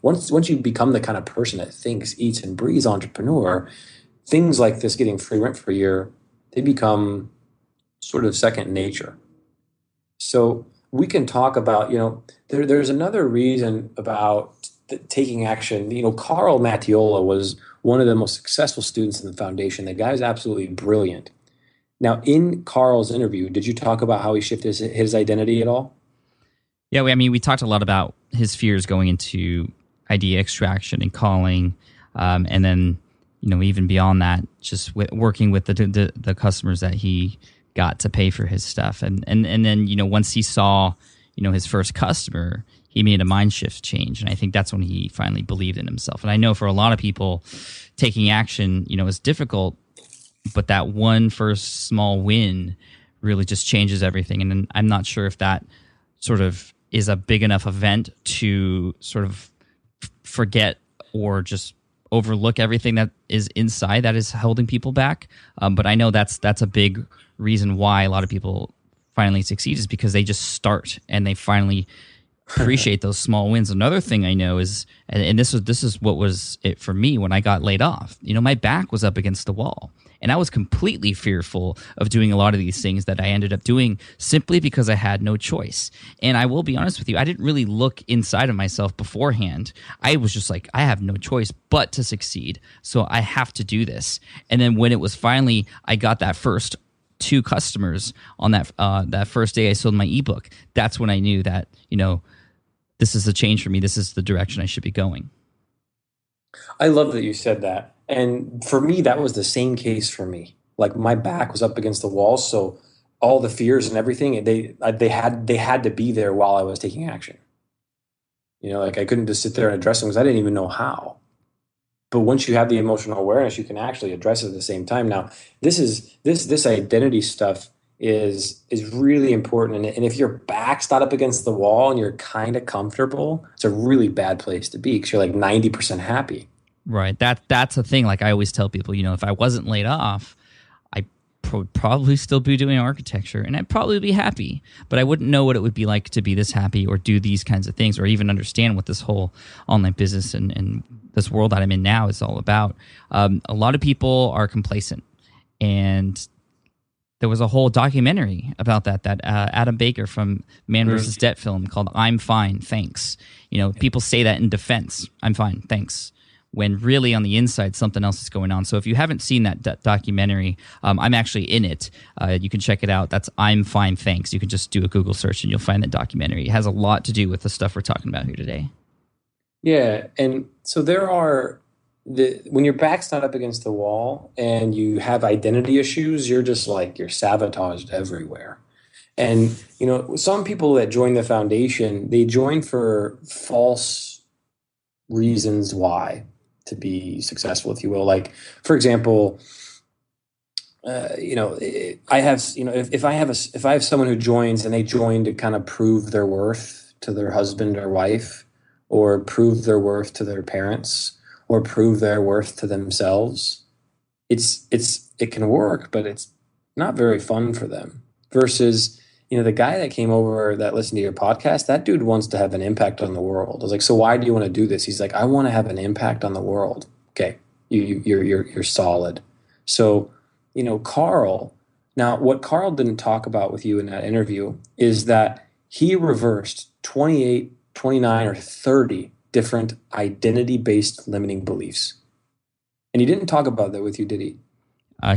once you become the kind of person that thinks, eats, and breathes entrepreneur, things like this getting free rent for a year, they become sort of second nature. So we can talk about, there's another reason about taking action. Carl Mattiola was one of the most successful students in the foundation. The guy is absolutely brilliant. Now, in Carl's interview, did you talk about how he shifted his identity at all? Yeah, we talked a lot about his fears going into idea extraction and calling, and then, even beyond that, just working with the customers that he got to pay for his stuff. And then, once he saw, his first customer, he made a mind shift change. And I think that's when he finally believed in himself. And I know for a lot of people, taking action, is difficult, but that one first small win really just changes everything. And I'm not sure if that sort of is a big enough event to sort of forget or just overlook everything that is inside that is holding people back. But I know that's a big reason why a lot of people finally succeed, is because they just start and they finally appreciate those small wins. Another thing I know is, and this is what was it for me when I got laid off. My back was up against the wall, and I was completely fearful of doing a lot of these things that I ended up doing simply because I had no choice. And I will be honest with you, I didn't really look inside of myself beforehand. I was just like, I have no choice but to succeed, so I have to do this. And then when it was finally, I got that first 2 customers on that first day I sold my ebook, that's when I knew that, this is the change for me. This is the direction I should be going. I love that you said that. And for me, that was the same case for me. Like my back was up against the wall, so all the fears and everything, they had to be there while I was taking action. Like I couldn't just sit there and address them because I didn't even know how. But once you have the emotional awareness, you can actually address it at the same time. Now, this identity stuff is really important. And if your back's not up against the wall and you're kind of comfortable, it's a really bad place to be because you're like 90% happy. Right. That's a thing. Like I always tell people, if I wasn't laid off, I would probably still be doing architecture and I'd probably be happy, but I wouldn't know what it would be like to be this happy or do these kinds of things or even understand what this whole online business and this world that I'm in now is all about. A lot of people are complacent, and there was a whole documentary about that Adam Baker from Man vs. Debt film called I'm Fine, Thanks. People say that in defense. I'm fine, thanks. when really on the inside something else is going on. So if you haven't seen that documentary, I'm actually in it. You can check it out. That's I'm Fine, Thanks. You can just do a Google search and you'll find the documentary. It has a lot to do with the stuff we're talking about here today. Yeah, and so there are when your back's not up against the wall and you have identity issues, you're just like you're sabotaged everywhere. And some people that join the foundation, they join for false reasons why to be successful, if you will. Like, for example, I have if I have someone who joins and they join to kind of prove their worth to their husband or wife, or prove their worth to their parents, or prove their worth to themselves, it can work, but it's not very fun for them. Versus, the guy that came over that listened to your podcast, that dude wants to have an impact on the world. I was like, so why do you want to do this? He's like, I want to have an impact on the world. Okay, you're solid. So, Carl. Now, what Carl didn't talk about with you in that interview is that he reversed 28, 29, or 30 different identity-based limiting beliefs. And he didn't talk about that with you, did he?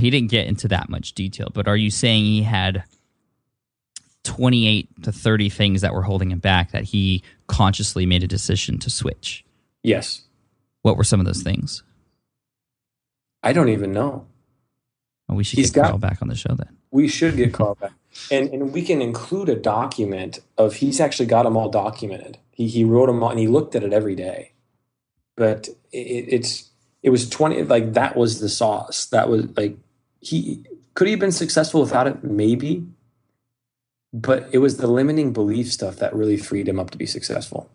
He didn't get into that much detail, but are you saying he had 28 to 30 things that were holding him back that he consciously made a decision to switch? Yes. What were some of those things? I don't even know. Well, we should get Carl back on the show then. We should get Carl back. And we can include a document of, he's actually got them all documented. He wrote them all and he looked at it every day. But it was 20, like that was the sauce. That was like, could he have been successful without it? Maybe. But it was the limiting belief stuff that really freed him up to be successful.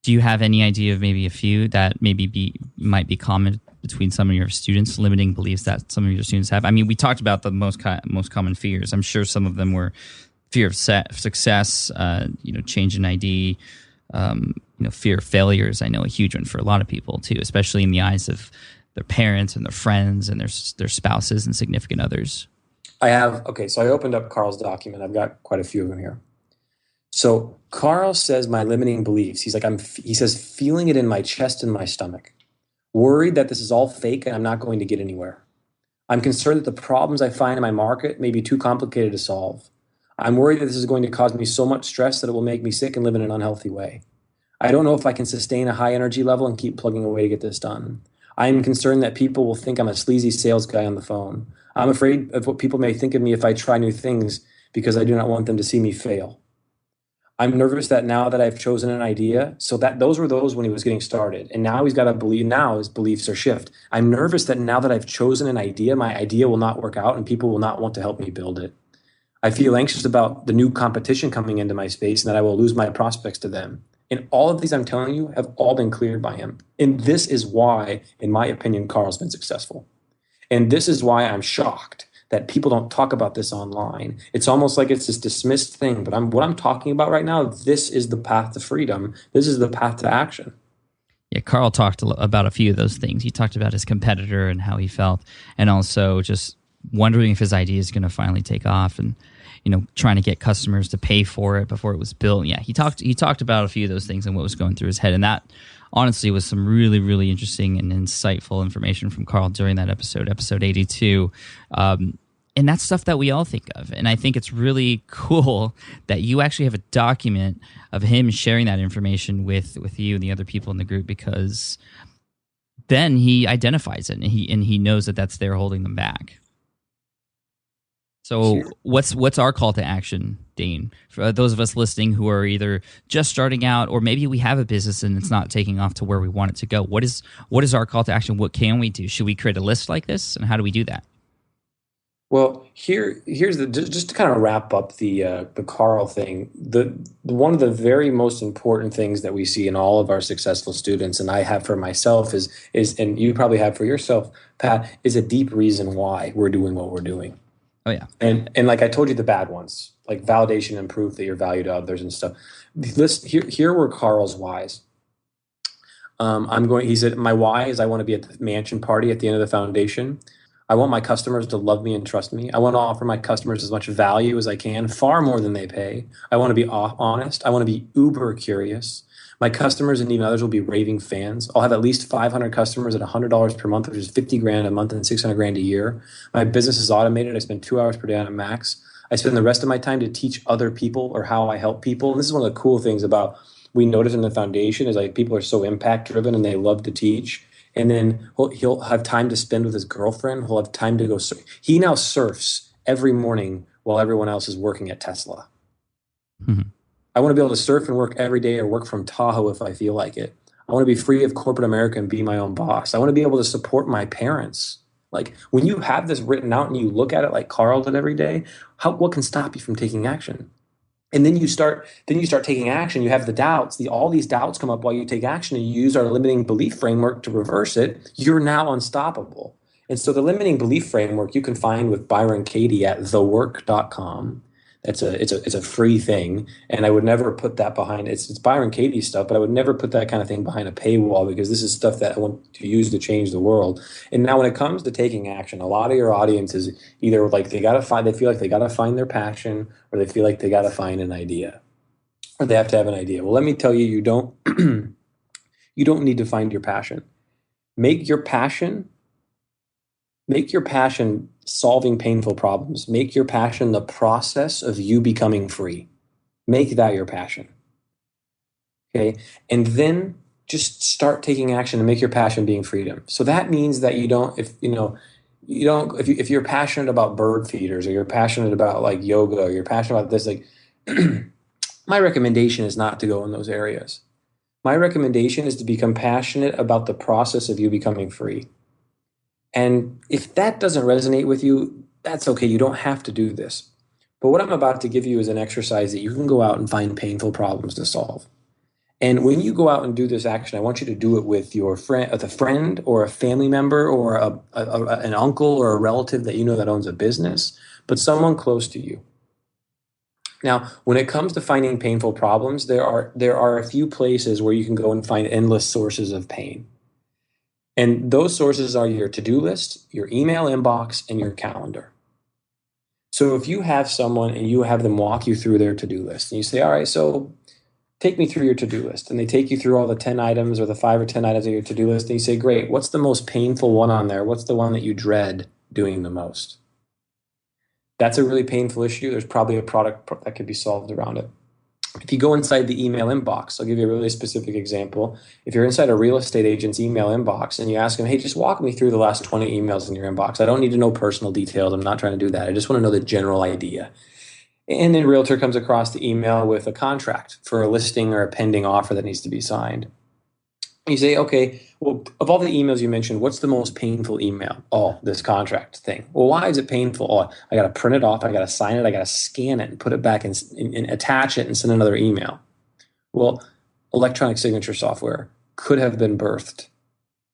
Do you have any idea of maybe a few that might be common between some of your students, limiting beliefs that some of your students have? I mean, we talked about the most common fears. I'm sure some of them were fear of success, change in ID, fear of failures. I know a huge one for a lot of people too, especially in the eyes of their parents and their friends and their spouses and significant others. So I opened up Carl's document. I've got quite a few of them here. So Carl says my limiting beliefs. He's like, he says, feeling it in my chest and my stomach. Worried that this is all fake and I'm not going to get anywhere. I'm concerned that the problems I find in my market may be too complicated to solve. I'm worried that this is going to cause me so much stress that it will make me sick and live in an unhealthy way. I don't know if I can sustain a high energy level and keep plugging away to get this done. I'm concerned that people will think I'm a sleazy sales guy on the phone. I'm afraid of what people may think of me if I try new things because I do not want them to see me fail. I'm nervous that now that I've chosen an idea, so that those were those when he was getting started. And now he's got to believe, now his beliefs are shift. I'm nervous that now that I've chosen an idea, my idea will not work out and people will not want to help me build it. I feel anxious about the new competition coming into my space and that I will lose my prospects to them. And all of these, I'm telling you, have all been cleared by him. And this is why, in my opinion, Carl's been successful. And this is why I'm shocked that people don't talk about this online. It's almost like it's this dismissed thing, but what I'm talking about right now, this is the path to freedom. This is the path to action. Yeah, Carl talked about a few of those things. He talked about his competitor and how he felt, and also just wondering if his idea is going to finally take off, and trying to get customers to pay for it before it was built. Yeah, he talked about a few of those things and what was going through his head, and that honestly was some really, really interesting and insightful information from Carl during that episode 82. And that's stuff that we all think of. And I think it's really cool that you actually have a document of him sharing that information with you and the other people in the group, because then he identifies it and he knows that that's there holding them back. So what's our call to action, Dane? For those of us listening who are either just starting out, or maybe we have a business and it's not taking off to where we want it to go. What is our call to action? What can we do? Should we create a list like this? And how do we do that? Well, here's just to kind of wrap up the Carl thing. One of the very most important things that we see in all of our successful students, and I have for myself is and you probably have for yourself, Pat, is a deep reason why we're doing what we're doing. Oh yeah, and like I told you, the bad ones, like validation and proof that you're valued to others and stuff. Here were Carl's whys. He said, my why is I want to be at the mansion party at the end of the foundation. I want my customers to love me and trust me. I want to offer my customers as much value as I can, far more than they pay. I want to be honest. I want to be uber curious. My customers and even others will be raving fans. I'll have at least 500 customers at $100 per month, which is 50 grand a month and 600 grand a year. My business is automated. I spend 2 hours per day on it max. I spend the rest of my time to teach other people or how I help people. And this is one of the cool things about we notice in the foundation is like people are so impact driven and they love to teach. And then he'll have time to spend with his girlfriend. He'll have time to go surf. He now surfs every morning while everyone else is working at Tesla. Mm-hmm. I want to be able to surf and work every day or work from Tahoe if I feel like it. I want to be free of corporate America and be my own boss. I want to be able to support my parents. Like when you have this written out and you look at it like Carl did every day, what can stop you from taking action? And then you start taking action. You have the doubts. All these doubts come up while you take action, and you use our limiting belief framework to reverse it. You're now unstoppable. And so the limiting belief framework you can find with Byron Katie at thework.com. It's a free thing, and I would never put that behind. It's Byron Katie stuff, but I would never put that kind of thing behind a paywall because this is stuff that I want to use to change the world. And now, when it comes to taking action, a lot of your audience is either like they feel like they gotta find their passion, or they feel like they gotta find an idea, or they have to have an idea. Well, let me tell you, you don't you don't need to find your passion. Make your passion solving painful problems. Make your passion the process of you becoming free. Make that your passion. Okay? And then just start taking action to make your passion being freedom. So that means that if you're passionate about bird feeders, or you're passionate about like yoga, or you're passionate about this, like my recommendation is not to go in those areas. My recommendation is to become passionate about the process of you becoming free. And if that doesn't resonate with you, that's okay. You don't have to do this. But what I'm about to give you is an exercise that you can go out and find painful problems to solve. And when you go out and do this action, I want you to do it with your friend, with a friend or a family member or an uncle or a relative that you know that owns a business, but someone close to you. Now, when it comes to finding painful problems, there are a few places where you can go and find endless sources of pain. And those sources are your to-do list, your email inbox, and your calendar. So if you have someone and you have them walk you through their to-do list, and you say, all right, so take me through your to-do list. And they take you through all the 10 items or the 5 or 10 items of your to-do list. And you say, great, what's the most painful one on there? What's the one that you dread doing the most? That's a really painful issue. There's probably a product that could be solved around it. If you go inside the email inbox, I'll give you a really specific example. If you're inside a real estate agent's email inbox and you ask them, hey, just walk me through the last 20 emails in your inbox. I don't need to know personal details. I'm not trying to do that. I just want to know the general idea. And then realtor comes across the email with a contract for a listing or a pending offer that needs to be signed. You say, okay, well, of all the emails you mentioned, what's the most painful email? Oh, this contract thing. Well, why is it painful? Oh, I got to print it off. I got to sign it. I got to scan it and put it back and attach it and send another email. Well, electronic signature software could have been birthed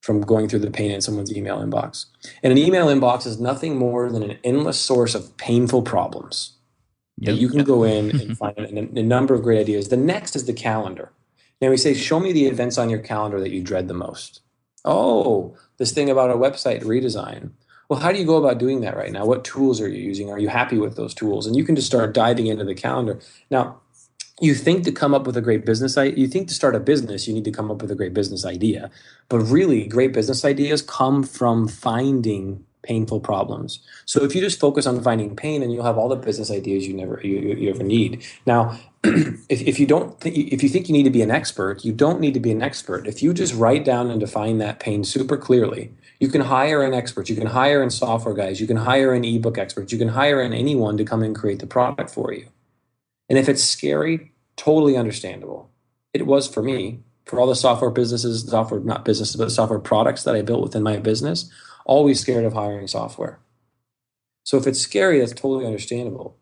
from going through the pain in someone's email inbox. And an email inbox is nothing more than an endless source of painful problems that you can go in and find a number of great ideas. The next is the calendar. Now we say, show me the events on your calendar that you dread the most. Oh, this thing about a website redesign. Well, how do you go about doing that right now? What tools are you using? Are you happy with those tools? And you can just start diving into the calendar. Now, you think to come up with a great business idea, you think to start a business, you need to come up with a great business idea. But really, great business ideas come from finding painful problems. So if you just focus on finding pain, then you'll have all the business ideas you ever need. Now, if you think you need to be an expert, you don't need to be an expert. If you just write down and define that pain super clearly, you can hire an expert. You can hire in software guys. You can hire an ebook expert. You can hire in anyone to come and create the product for you. And if it's scary, totally understandable. It was for me. For all the software businesses, not businesses, but software products that I built within my business, always scared of hiring software. So if it's scary, that's totally understandable.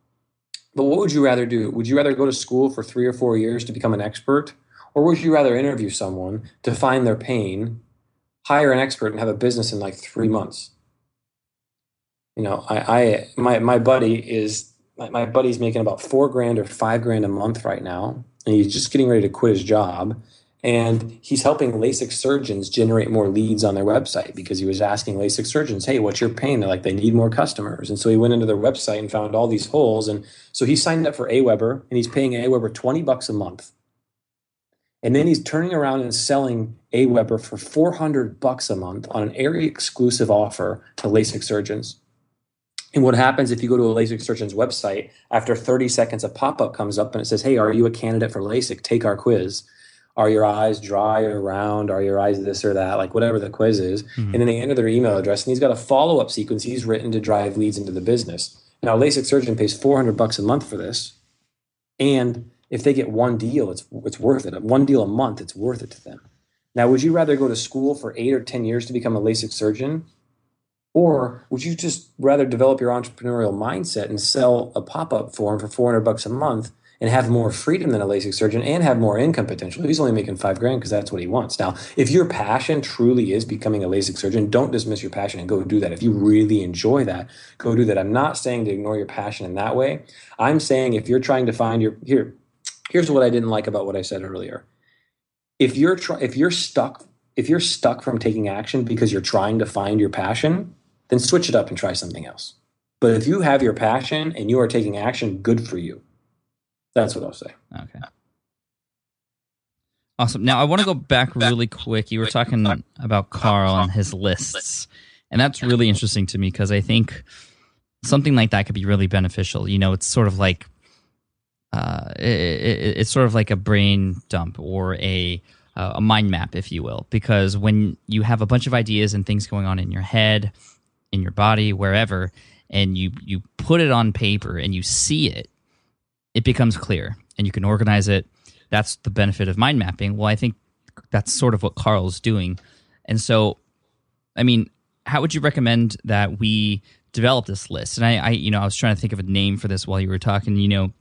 But what would you rather do? Would you rather go to school for 3 or 4 years to become an expert? Or would you rather interview someone to find their pain, hire an expert, and have a business in like 3 months? You know, my buddy's making about $4,000 or $5,000 a month right now, and he's just getting ready to quit his job. And he's helping LASIK surgeons generate more leads on their website because he was asking LASIK surgeons, hey, what's your pain? They're like, they need more customers. And so he went into their website and found all these holes. And so he signed up for AWeber, and he's paying AWeber $20 a month. And then he's turning around and selling AWeber for $400 a month on an area exclusive offer to LASIK surgeons. And what happens if you go to a LASIK surgeon's website, after 30 seconds, a pop-up comes up and it says, hey, are you a candidate for LASIK? Take our quiz. Are your eyes dry or round? Are your eyes this or that? Like whatever the quiz is. Mm-hmm. And then they enter their email address, and he's got a follow-up sequence he's written to drive leads into the business. Now, a LASIK surgeon pays $400 a month for this. And if they get one deal, it's worth it. One deal a month, it's worth it to them. Now, would you rather go to school for 8 or 10 years to become a LASIK surgeon? Or would you just rather develop your entrepreneurial mindset and sell a pop-up form for $400 a month and have more freedom than a LASIK surgeon and have more income potential? He's only making $5,000 because that's what he wants. Now, if your passion truly is becoming a LASIK surgeon, don't dismiss your passion and go do that. If you really enjoy that, go do that. I'm not saying to ignore your passion in that way. I'm saying if you're trying to find here's what I didn't like about what I said earlier. If you're stuck from taking action because you're trying to find your passion, then switch it up and try something else. But if you have your passion and you are taking action, good for you. That's what I'll say. Okay. Awesome. Now I want to go back really quick. You were talking about Carl and his lists, and that's really interesting to me because I think something like that could be really beneficial. You know, it's sort of like it's sort of like a brain dump or a mind map, if you will, because when you have a bunch of ideas and things going on in your head, in your body, wherever, and you put it on paper and you see it, it becomes clear and you can organize it. That's the benefit of mind mapping. Well, I think that's sort of what Carl's doing. And so, I mean, how would you recommend that we develop this list? And I was trying to think of a name for this while you were talking. You know,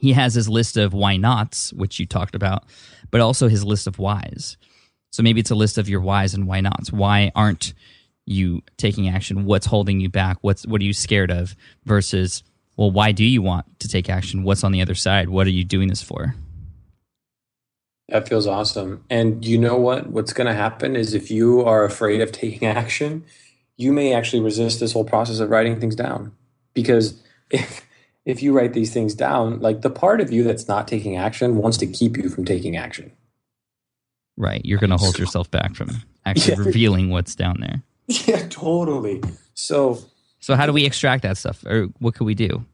he has his list of why nots, which you talked about, but also his list of whys. So maybe it's a list of your whys and why nots. Why aren't you taking action? What's holding you back? What are you scared of? Versus, well, why do you want to take action? What's on the other side? What are you doing this for? That feels awesome. And you know what? What's going to happen is if you are afraid of taking action, you may actually resist this whole process of writing things down. Because if you write these things down, like the part of you that's not taking action wants to keep you from taking action. Right. You're going to hold yourself back from actually revealing what's down there. Yeah, totally. So how do we extract that stuff, or what could we do?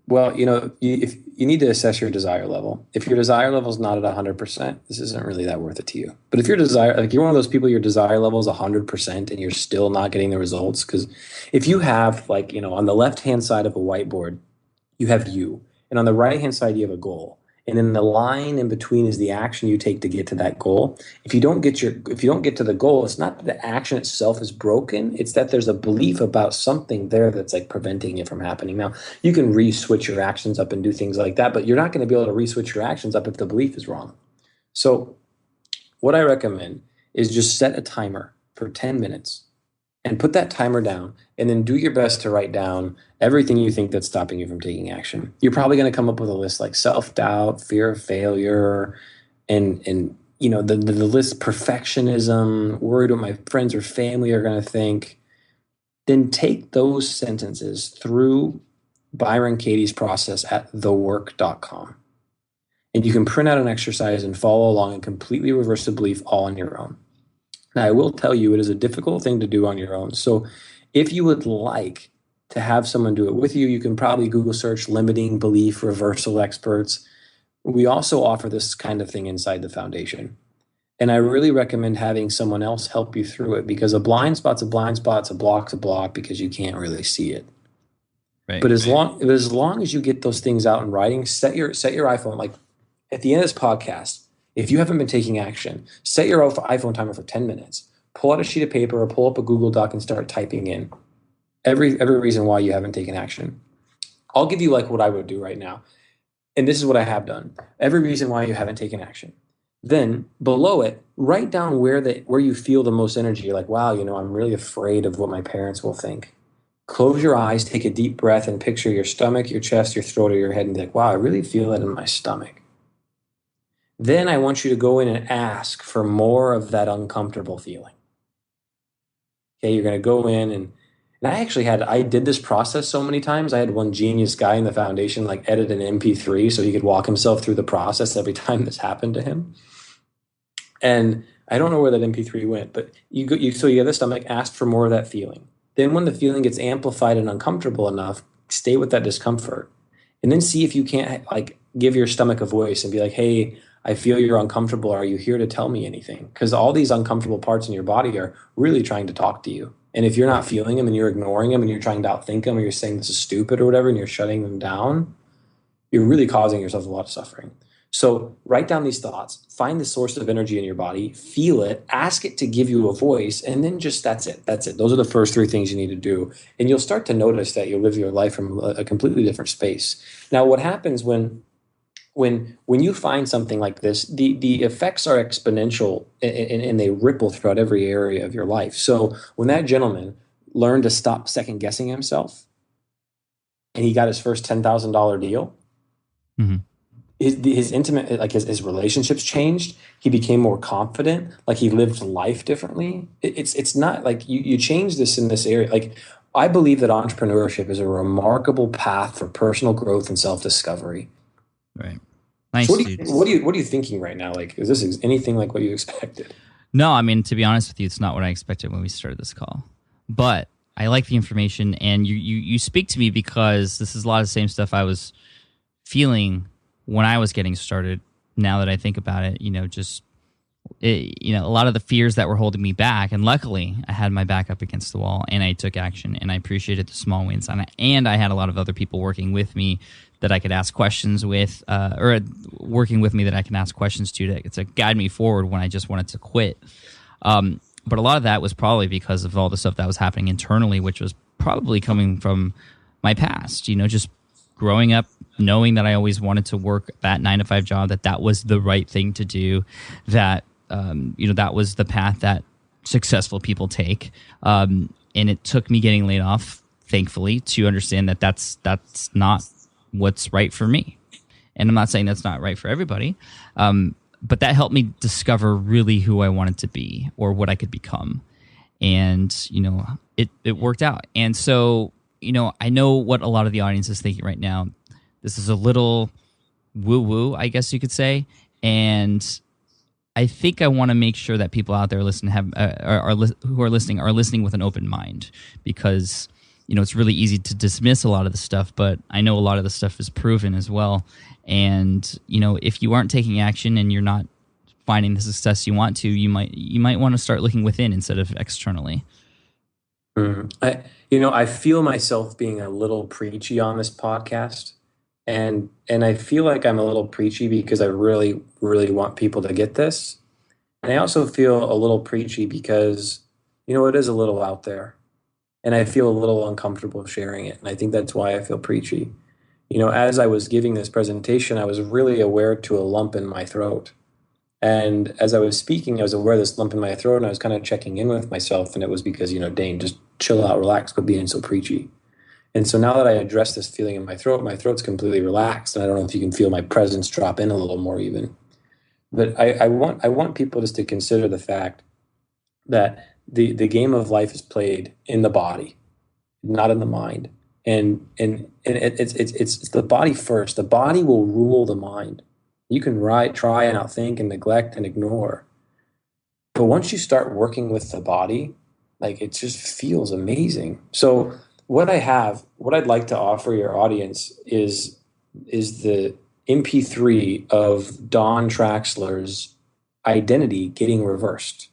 Well, if you need to assess your desire level. If your desire level is not at 100%, this isn't really that worth it to you. But if your desire, like you're one of those people, your desire level is 100% and you're still not getting the results, because if you have on the left-hand side of a whiteboard, you have you, and on the right-hand side you have a goal. And then the line in between is the action you take to get to that goal. If you don't get to the goal, it's not that the action itself is broken. It's that there's a belief about something there that's like preventing it from happening. Now, you can re-switch your actions up and do things like that, but you're not going to be able to re-switch your actions up if the belief is wrong. So what I recommend is just set a timer for 10 minutes and put that timer down, and then do your best to write down everything you think that's stopping you from taking action. You're probably going to come up with a list like self-doubt, fear of failure, and the list, perfectionism, worried what my friends or family are going to think. Then take those sentences through Byron Katie's process at thework.com. And you can print out an exercise and follow along and completely reverse the belief all on your own. Now, I will tell you, it is a difficult thing to do on your own. So if you would like to have someone do it with you, you can probably Google search limiting belief reversal experts. We also offer this kind of thing inside the foundation. And I really recommend having someone else help you through it, because a blind spot's a blind spot, a block's a block, because you can't really see it. Right. But as long as you get those things out in writing, set your iPhone, like at the end of this podcast, if you haven't been taking action, set your iPhone timer for 10 minutes. Pull out a sheet of paper or pull up a Google Doc and start typing in every reason why you haven't taken action. I'll give you like what I would do right now. And this is what I have done. Every reason why you haven't taken action. Then below it, write down where you feel the most energy. You're like, wow, I'm really afraid of what my parents will think. Close your eyes, take a deep breath, and picture your stomach, your chest, your throat, or your head, and be like, wow, I really feel that in my stomach. Then I want you to go in and ask for more of that uncomfortable feeling. Okay, you're going to go in and I did this process so many times. I had one genius guy in the foundation edit an MP3 so he could walk himself through the process every time this happened to him. And I don't know where that MP3 went, but so you have the stomach, ask for more of that feeling. Then when the feeling gets amplified and uncomfortable enough, stay with that discomfort. And then see if you can't like give your stomach a voice and be like, hey, I feel you're uncomfortable. Are you here to tell me anything? Because all these uncomfortable parts in your body are really trying to talk to you. And if you're not feeling them and you're ignoring them and you're trying to outthink them or you're saying this is stupid or whatever and you're shutting them down, you're really causing yourself a lot of suffering. So write down these thoughts, find the source of energy in your body, feel it, ask it to give you a voice, and then just that's it. That's it. Those are the first three things you need to do. And you'll start to notice that you'll live your life from a completely different space. Now, what happens when you find something like this, the effects are exponential and they ripple throughout every area of your life. So when that gentleman learned to stop second guessing himself and he got his first $10,000 deal, mm-hmm. his intimate, like his relationships changed. He became more confident. Like he lived life differently. It's not like you change this in this area. Like I believe that entrepreneurship is a remarkable path for personal growth and self-discovery. Right. Nice. So what are you thinking right now? Like, is this anything like what you expected? No, I mean, to be honest with you, it's not what I expected when we started this call. But I like the information, and you speak to me because this is a lot of the same stuff I was feeling when I was getting started. Now that I think about it, a lot of the fears that were holding me back, and luckily I had my back up against the wall, and I took action, and I appreciated the small wins, and I had a lot of other people working with me that I could ask questions with, or working with me that I can ask questions to guide me forward when I just wanted to quit. But a lot of that was probably because of all the stuff that was happening internally, which was probably coming from my past, just growing up, knowing that I always wanted to work that 9-to-5 job, that was the right thing to do, that that was the path that successful people take. And it took me getting laid off, thankfully, to understand that that's not what's right for me. And I'm not saying that's not right for everybody, but that helped me discover really who I wanted to be or what I could become. And, it worked out. And so, I know what a lot of the audience is thinking right now. This is a little woo-woo, I guess you could say. And I think I want to make sure that people out there who are listening with an open mind, because it's really easy to dismiss a lot of the stuff, but I know a lot of the stuff is proven as well. And if you aren't taking action and you're not finding the success you want to, you might want to start looking within instead of externally. I feel myself being a little preachy on this podcast. And I feel like I'm a little preachy because I really, really want people to get this. And I also feel a little preachy because, it is a little out there. And I feel a little uncomfortable sharing it. And I think that's why I feel preachy. As I was giving this presentation, I was really aware to a lump in my throat. And as I was speaking, I was aware of this lump in my throat, and I was kind of checking in with myself. And it was because, Dane, just chill out, relax, quit being so preachy. And so now that I address this feeling in my throat's completely relaxed. And I don't know if you can feel my presence drop in a little more even. But I want people just to consider the fact that the game of life is played in the body, not in the mind. And it's the body first. The body will rule the mind. You can try and outthink and neglect and ignore. But once you start working with the body, like it just feels amazing. So what I'd like to offer your audience is the MP3 of Don Traxler's Identity Getting Reversed.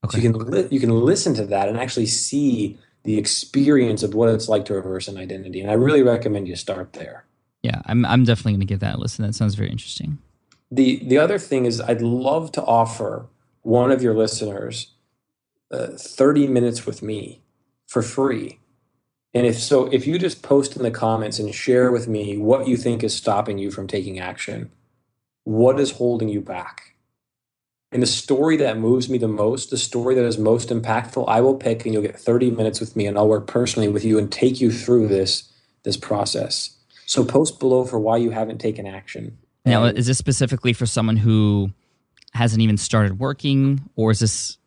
Okay. So you can listen to that and actually see the experience of what it's like to reverse an identity. And I really recommend you start there. Yeah, I'm definitely going to give that a listen. That sounds very interesting. The other thing is I'd love to offer one of your listeners 30 minutes with me for free. And if you just post in the comments and share with me what you think is stopping you from taking action, what is holding you back? And the story that moves me the most, the story that is most impactful, I will pick, and you'll get 30 minutes with me, and I'll work personally with you and take you through this process. So post below for why you haven't taken action. Now, is this specifically for someone who hasn't even started working, or is this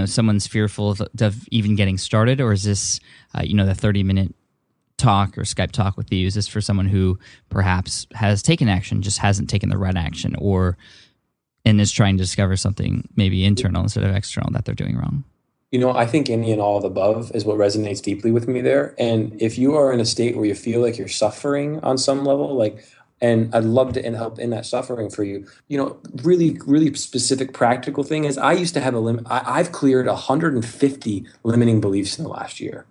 someone's fearful of even getting started, or is this the 30-minute talk or Skype talk with you? Is this for someone who perhaps has taken action, just hasn't taken the right action, or and is trying to discover something maybe internal instead of external that they're doing wrong. I think any and all of the above is what resonates deeply with me there. And if you are in a state where you feel like you're suffering on some level, and I'd love to help in that suffering for you, really, really specific practical thing is I used to have a limit. I've cleared 150 limiting beliefs in the last year.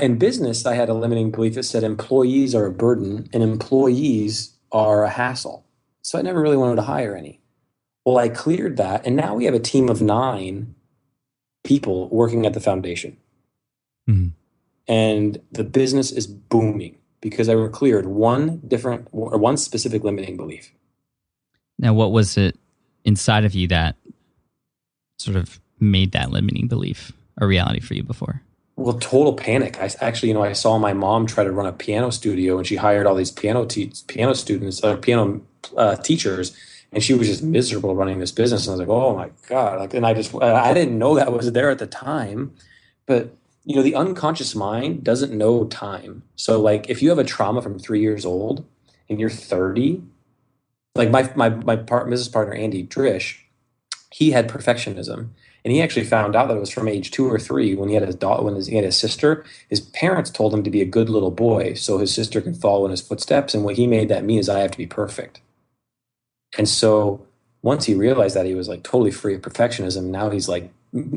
In business, I had a limiting belief that said employees are a burden and employees are a hassle. So I never really wanted to hire any. Well, I cleared that. And now we have a team of 9 people working at the foundation. Mm-hmm. And the business is booming because I cleared one specific limiting belief. Now, what was it inside of you that sort of made that limiting belief a reality for you before? Well, total panic. I saw my mom try to run a piano studio, and she hired all these piano students, piano teachers, and she was just miserable running this business. And I was like, oh my God. And I didn't know that was there at the time, but the unconscious mind doesn't know time. So if you have a trauma from 3 years old and you're 30, like my business partner, Andy Drish, he had perfectionism. And he actually found out that it was from age 2 or 3 when he had he had his sister. His parents told him to be a good little boy so his sister can follow in his footsteps. And what he made that mean is I have to be perfect. And so once he realized that, he was totally free of perfectionism. Now he's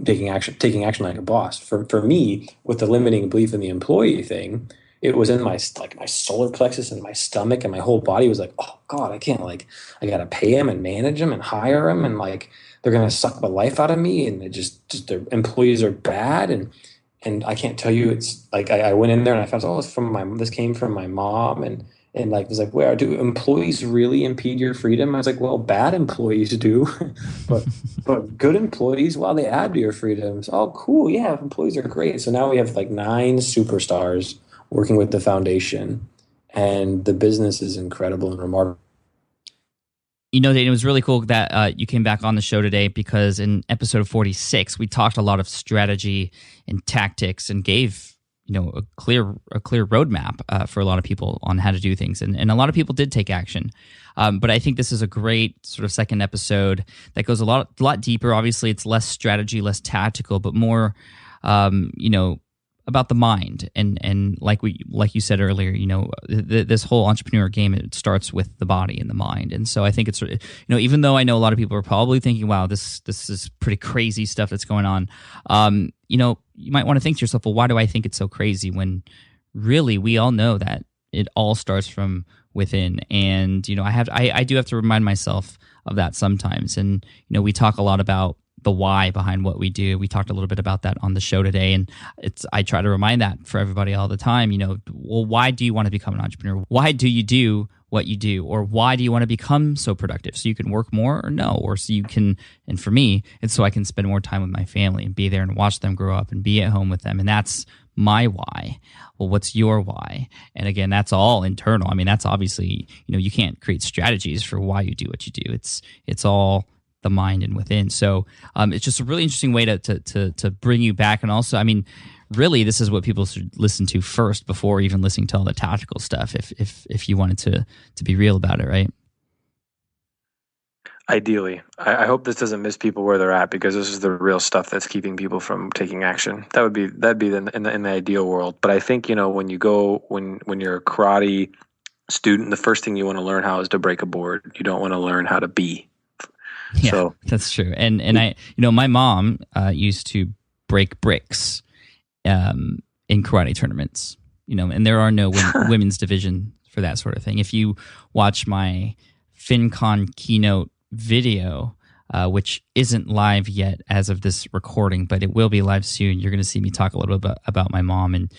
taking action like a boss. For me, with the limiting belief in the employee thing, it was in my my solar plexus and my stomach, and my whole body was like, oh God, I can't I got to pay him and manage him and hire him, and they're going to suck the life out of me, and it just their employees are bad, and I can't tell you. It's I went in there and I found this came from my mom, and it was where do employees really impede your freedom? I was like, well, bad employees do, but good employees, well, they add to your freedoms. Oh, cool, yeah, employees are great. So now we have 9 superstars working with the foundation, and the business is incredible and remarkable. Dave, it was really cool that you came back on the show today, because in episode 46, we talked a lot of strategy and tactics and gave a clear roadmap for a lot of people on how to do things, and a lot of people did take action. But I think this is a great sort of second episode that goes a lot deeper. Obviously, it's less strategy, less tactical, but more about the mind, and like you said earlier, this whole entrepreneur game, it starts with the body and the mind. And so I think it's even though I know a lot of people are probably thinking, wow, this is pretty crazy stuff that's going on, you might want to think to yourself, well, why do I think it's so crazy, when really we all know that it all starts from within. And I do have to remind myself of that sometimes. And we talk a lot about the why behind what we do. We talked a little bit about that on the show today, and I try to remind that for everybody all the time. Well, why do you want to become an entrepreneur? Why do you do what you do? Or why do you want to become so productive? So you can work more, or no? Or so you can, and for me, it's so I can spend more time with my family and be there and watch them grow up and be at home with them. And that's my why. Well, what's your why? And again, that's all internal. I mean, that's obviously, you can't create strategies for why you do what you do. It's all the mind and within. So it's just a really interesting way to bring you back. And also, I mean, really, this is what people should listen to first before even listening to all the tactical stuff, if you wanted to be real about it, right? Ideally. I hope this doesn't miss people where they're at, because this is the real stuff that's keeping people from taking action. That'd be in the ideal world. But I think, when you're a karate student, the first thing you want to learn how is to break a board. You don't want to learn how to be. Yeah, so that's true. And I, my mom used to break bricks in karate tournaments, and there are no women's division for that sort of thing. If you watch my FinCon keynote video, which isn't live yet as of this recording, but it will be live soon, you're going to see me talk a little bit about my mom. And,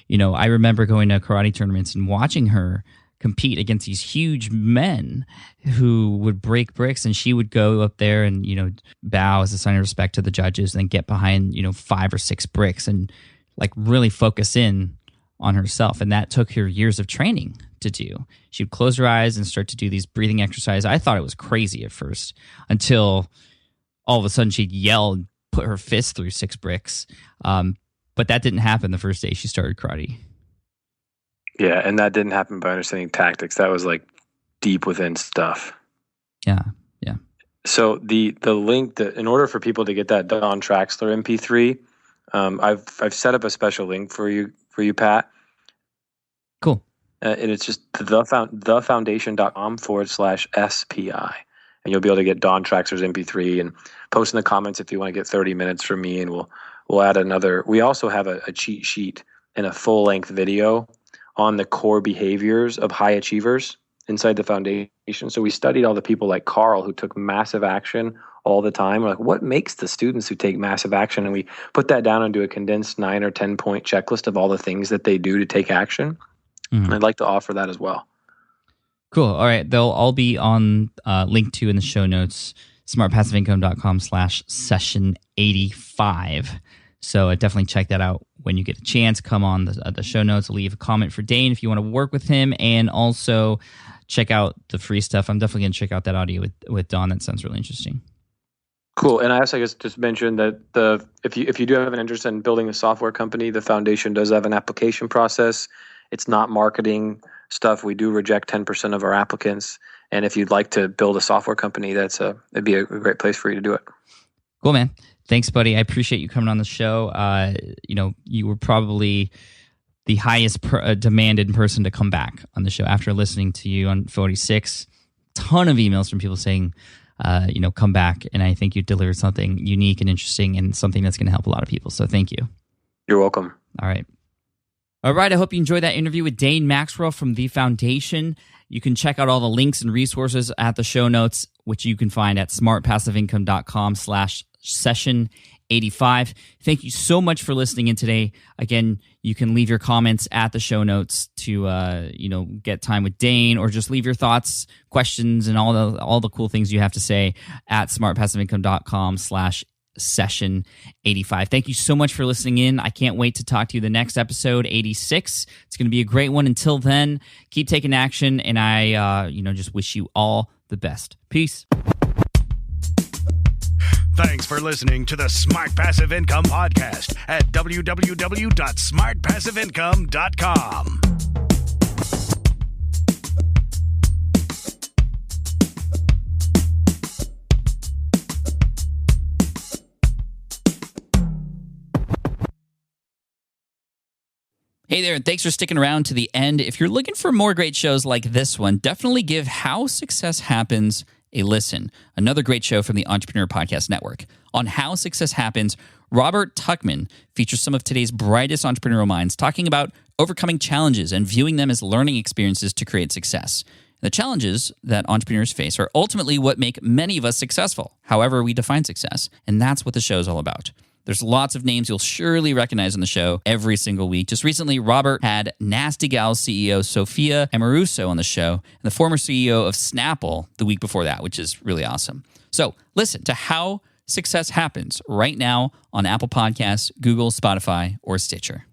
I remember going to karate tournaments and watching her compete against these huge men who would break bricks, and she would go up there and bow as a sign of respect to the judges, and then get behind 5 or 6 bricks and really focus in on herself. And that took her years of training to do. She'd close her eyes and start to do these breathing exercises. I thought it was crazy at first, until all of a sudden she'd yell and put her fist through 6 bricks. But that didn't happen the first day she started karate. Yeah, and that didn't happen by understanding tactics. That was deep within stuff. Yeah. So the link that in order for people to get that Don Traxler MP3, I've set up a special link for you, Pat. Cool. And it's just thefoundation.com/SPI. And you'll be able to get Don Traxler's MP3 and post in the comments if you want to get 30 minutes from me, and we'll add another. We also have a cheat sheet and a full-length video on the core behaviors of high achievers inside the foundation. So we studied all the people like Carl who took massive action all the time. We're like, what makes the students who take massive action? And we put that down into a condensed 9 or 10 point checklist of all the things that they do to take action. And I'd like to offer that as well. Cool. All right. They'll all be on linked to in the show notes, smartpassiveincome.com/session85. So definitely check that out when you get a chance. Come on the show notes, leave a comment for Dane if you want to work with him, and also check out the free stuff. I'm definitely going to check out that audio with Don. That sounds really interesting. Cool. And I also guess just mention that if you do have an interest in building a software company, the foundation does have an application process. It's not marketing stuff. We do reject 10% of our applicants. And if you'd like to build a software company, it'd be a great place for you to do it. Cool, man. Thanks, buddy. I appreciate you coming on the show. You were probably the highest demanded person to come back on the show after listening to you on 46. Ton of emails from people saying, come back. And I think you delivered something unique and interesting and something that's going to help a lot of people. So thank you. You're welcome. All right. All right, I hope you enjoyed that interview with Dane Maxwell from the Foundation. You can check out all the links and resources at the show notes, which you can find at smartpassiveincome.com/session85. Thank you so much for listening in today. Again, you can leave your comments at the show notes to get time with Dane, or just leave your thoughts, questions, and all the cool things you have to say at smartpassiveincome.com/session85. Thank you so much for listening in. I can't wait to talk to you the next episode, 86. It's going to be a great one. Until then, keep taking action, and I just wish you all the best. Peace. Thanks for listening to the Smart Passive Income Podcast at www.smartpassiveincome.com. Hey there, and thanks for sticking around to the end. If you're looking for more great shows like this one, definitely give How Success Happens a listen. Another great show from the Entrepreneur Podcast Network. On How Success Happens, Robert Tuchman features some of today's brightest entrepreneurial minds talking about overcoming challenges and viewing them as learning experiences to create success. The challenges that entrepreneurs face are ultimately what make many of us successful, however we define success, and that's what the show is all about. There's lots of names you'll surely recognize on the show every single week. Just recently, Robert had Nasty Gal CEO Sophia Amoruso on the show, and the former CEO of Snapple the week before that, which is really awesome. So listen to How Success Happens right now on Apple Podcasts, Google, Spotify, or Stitcher.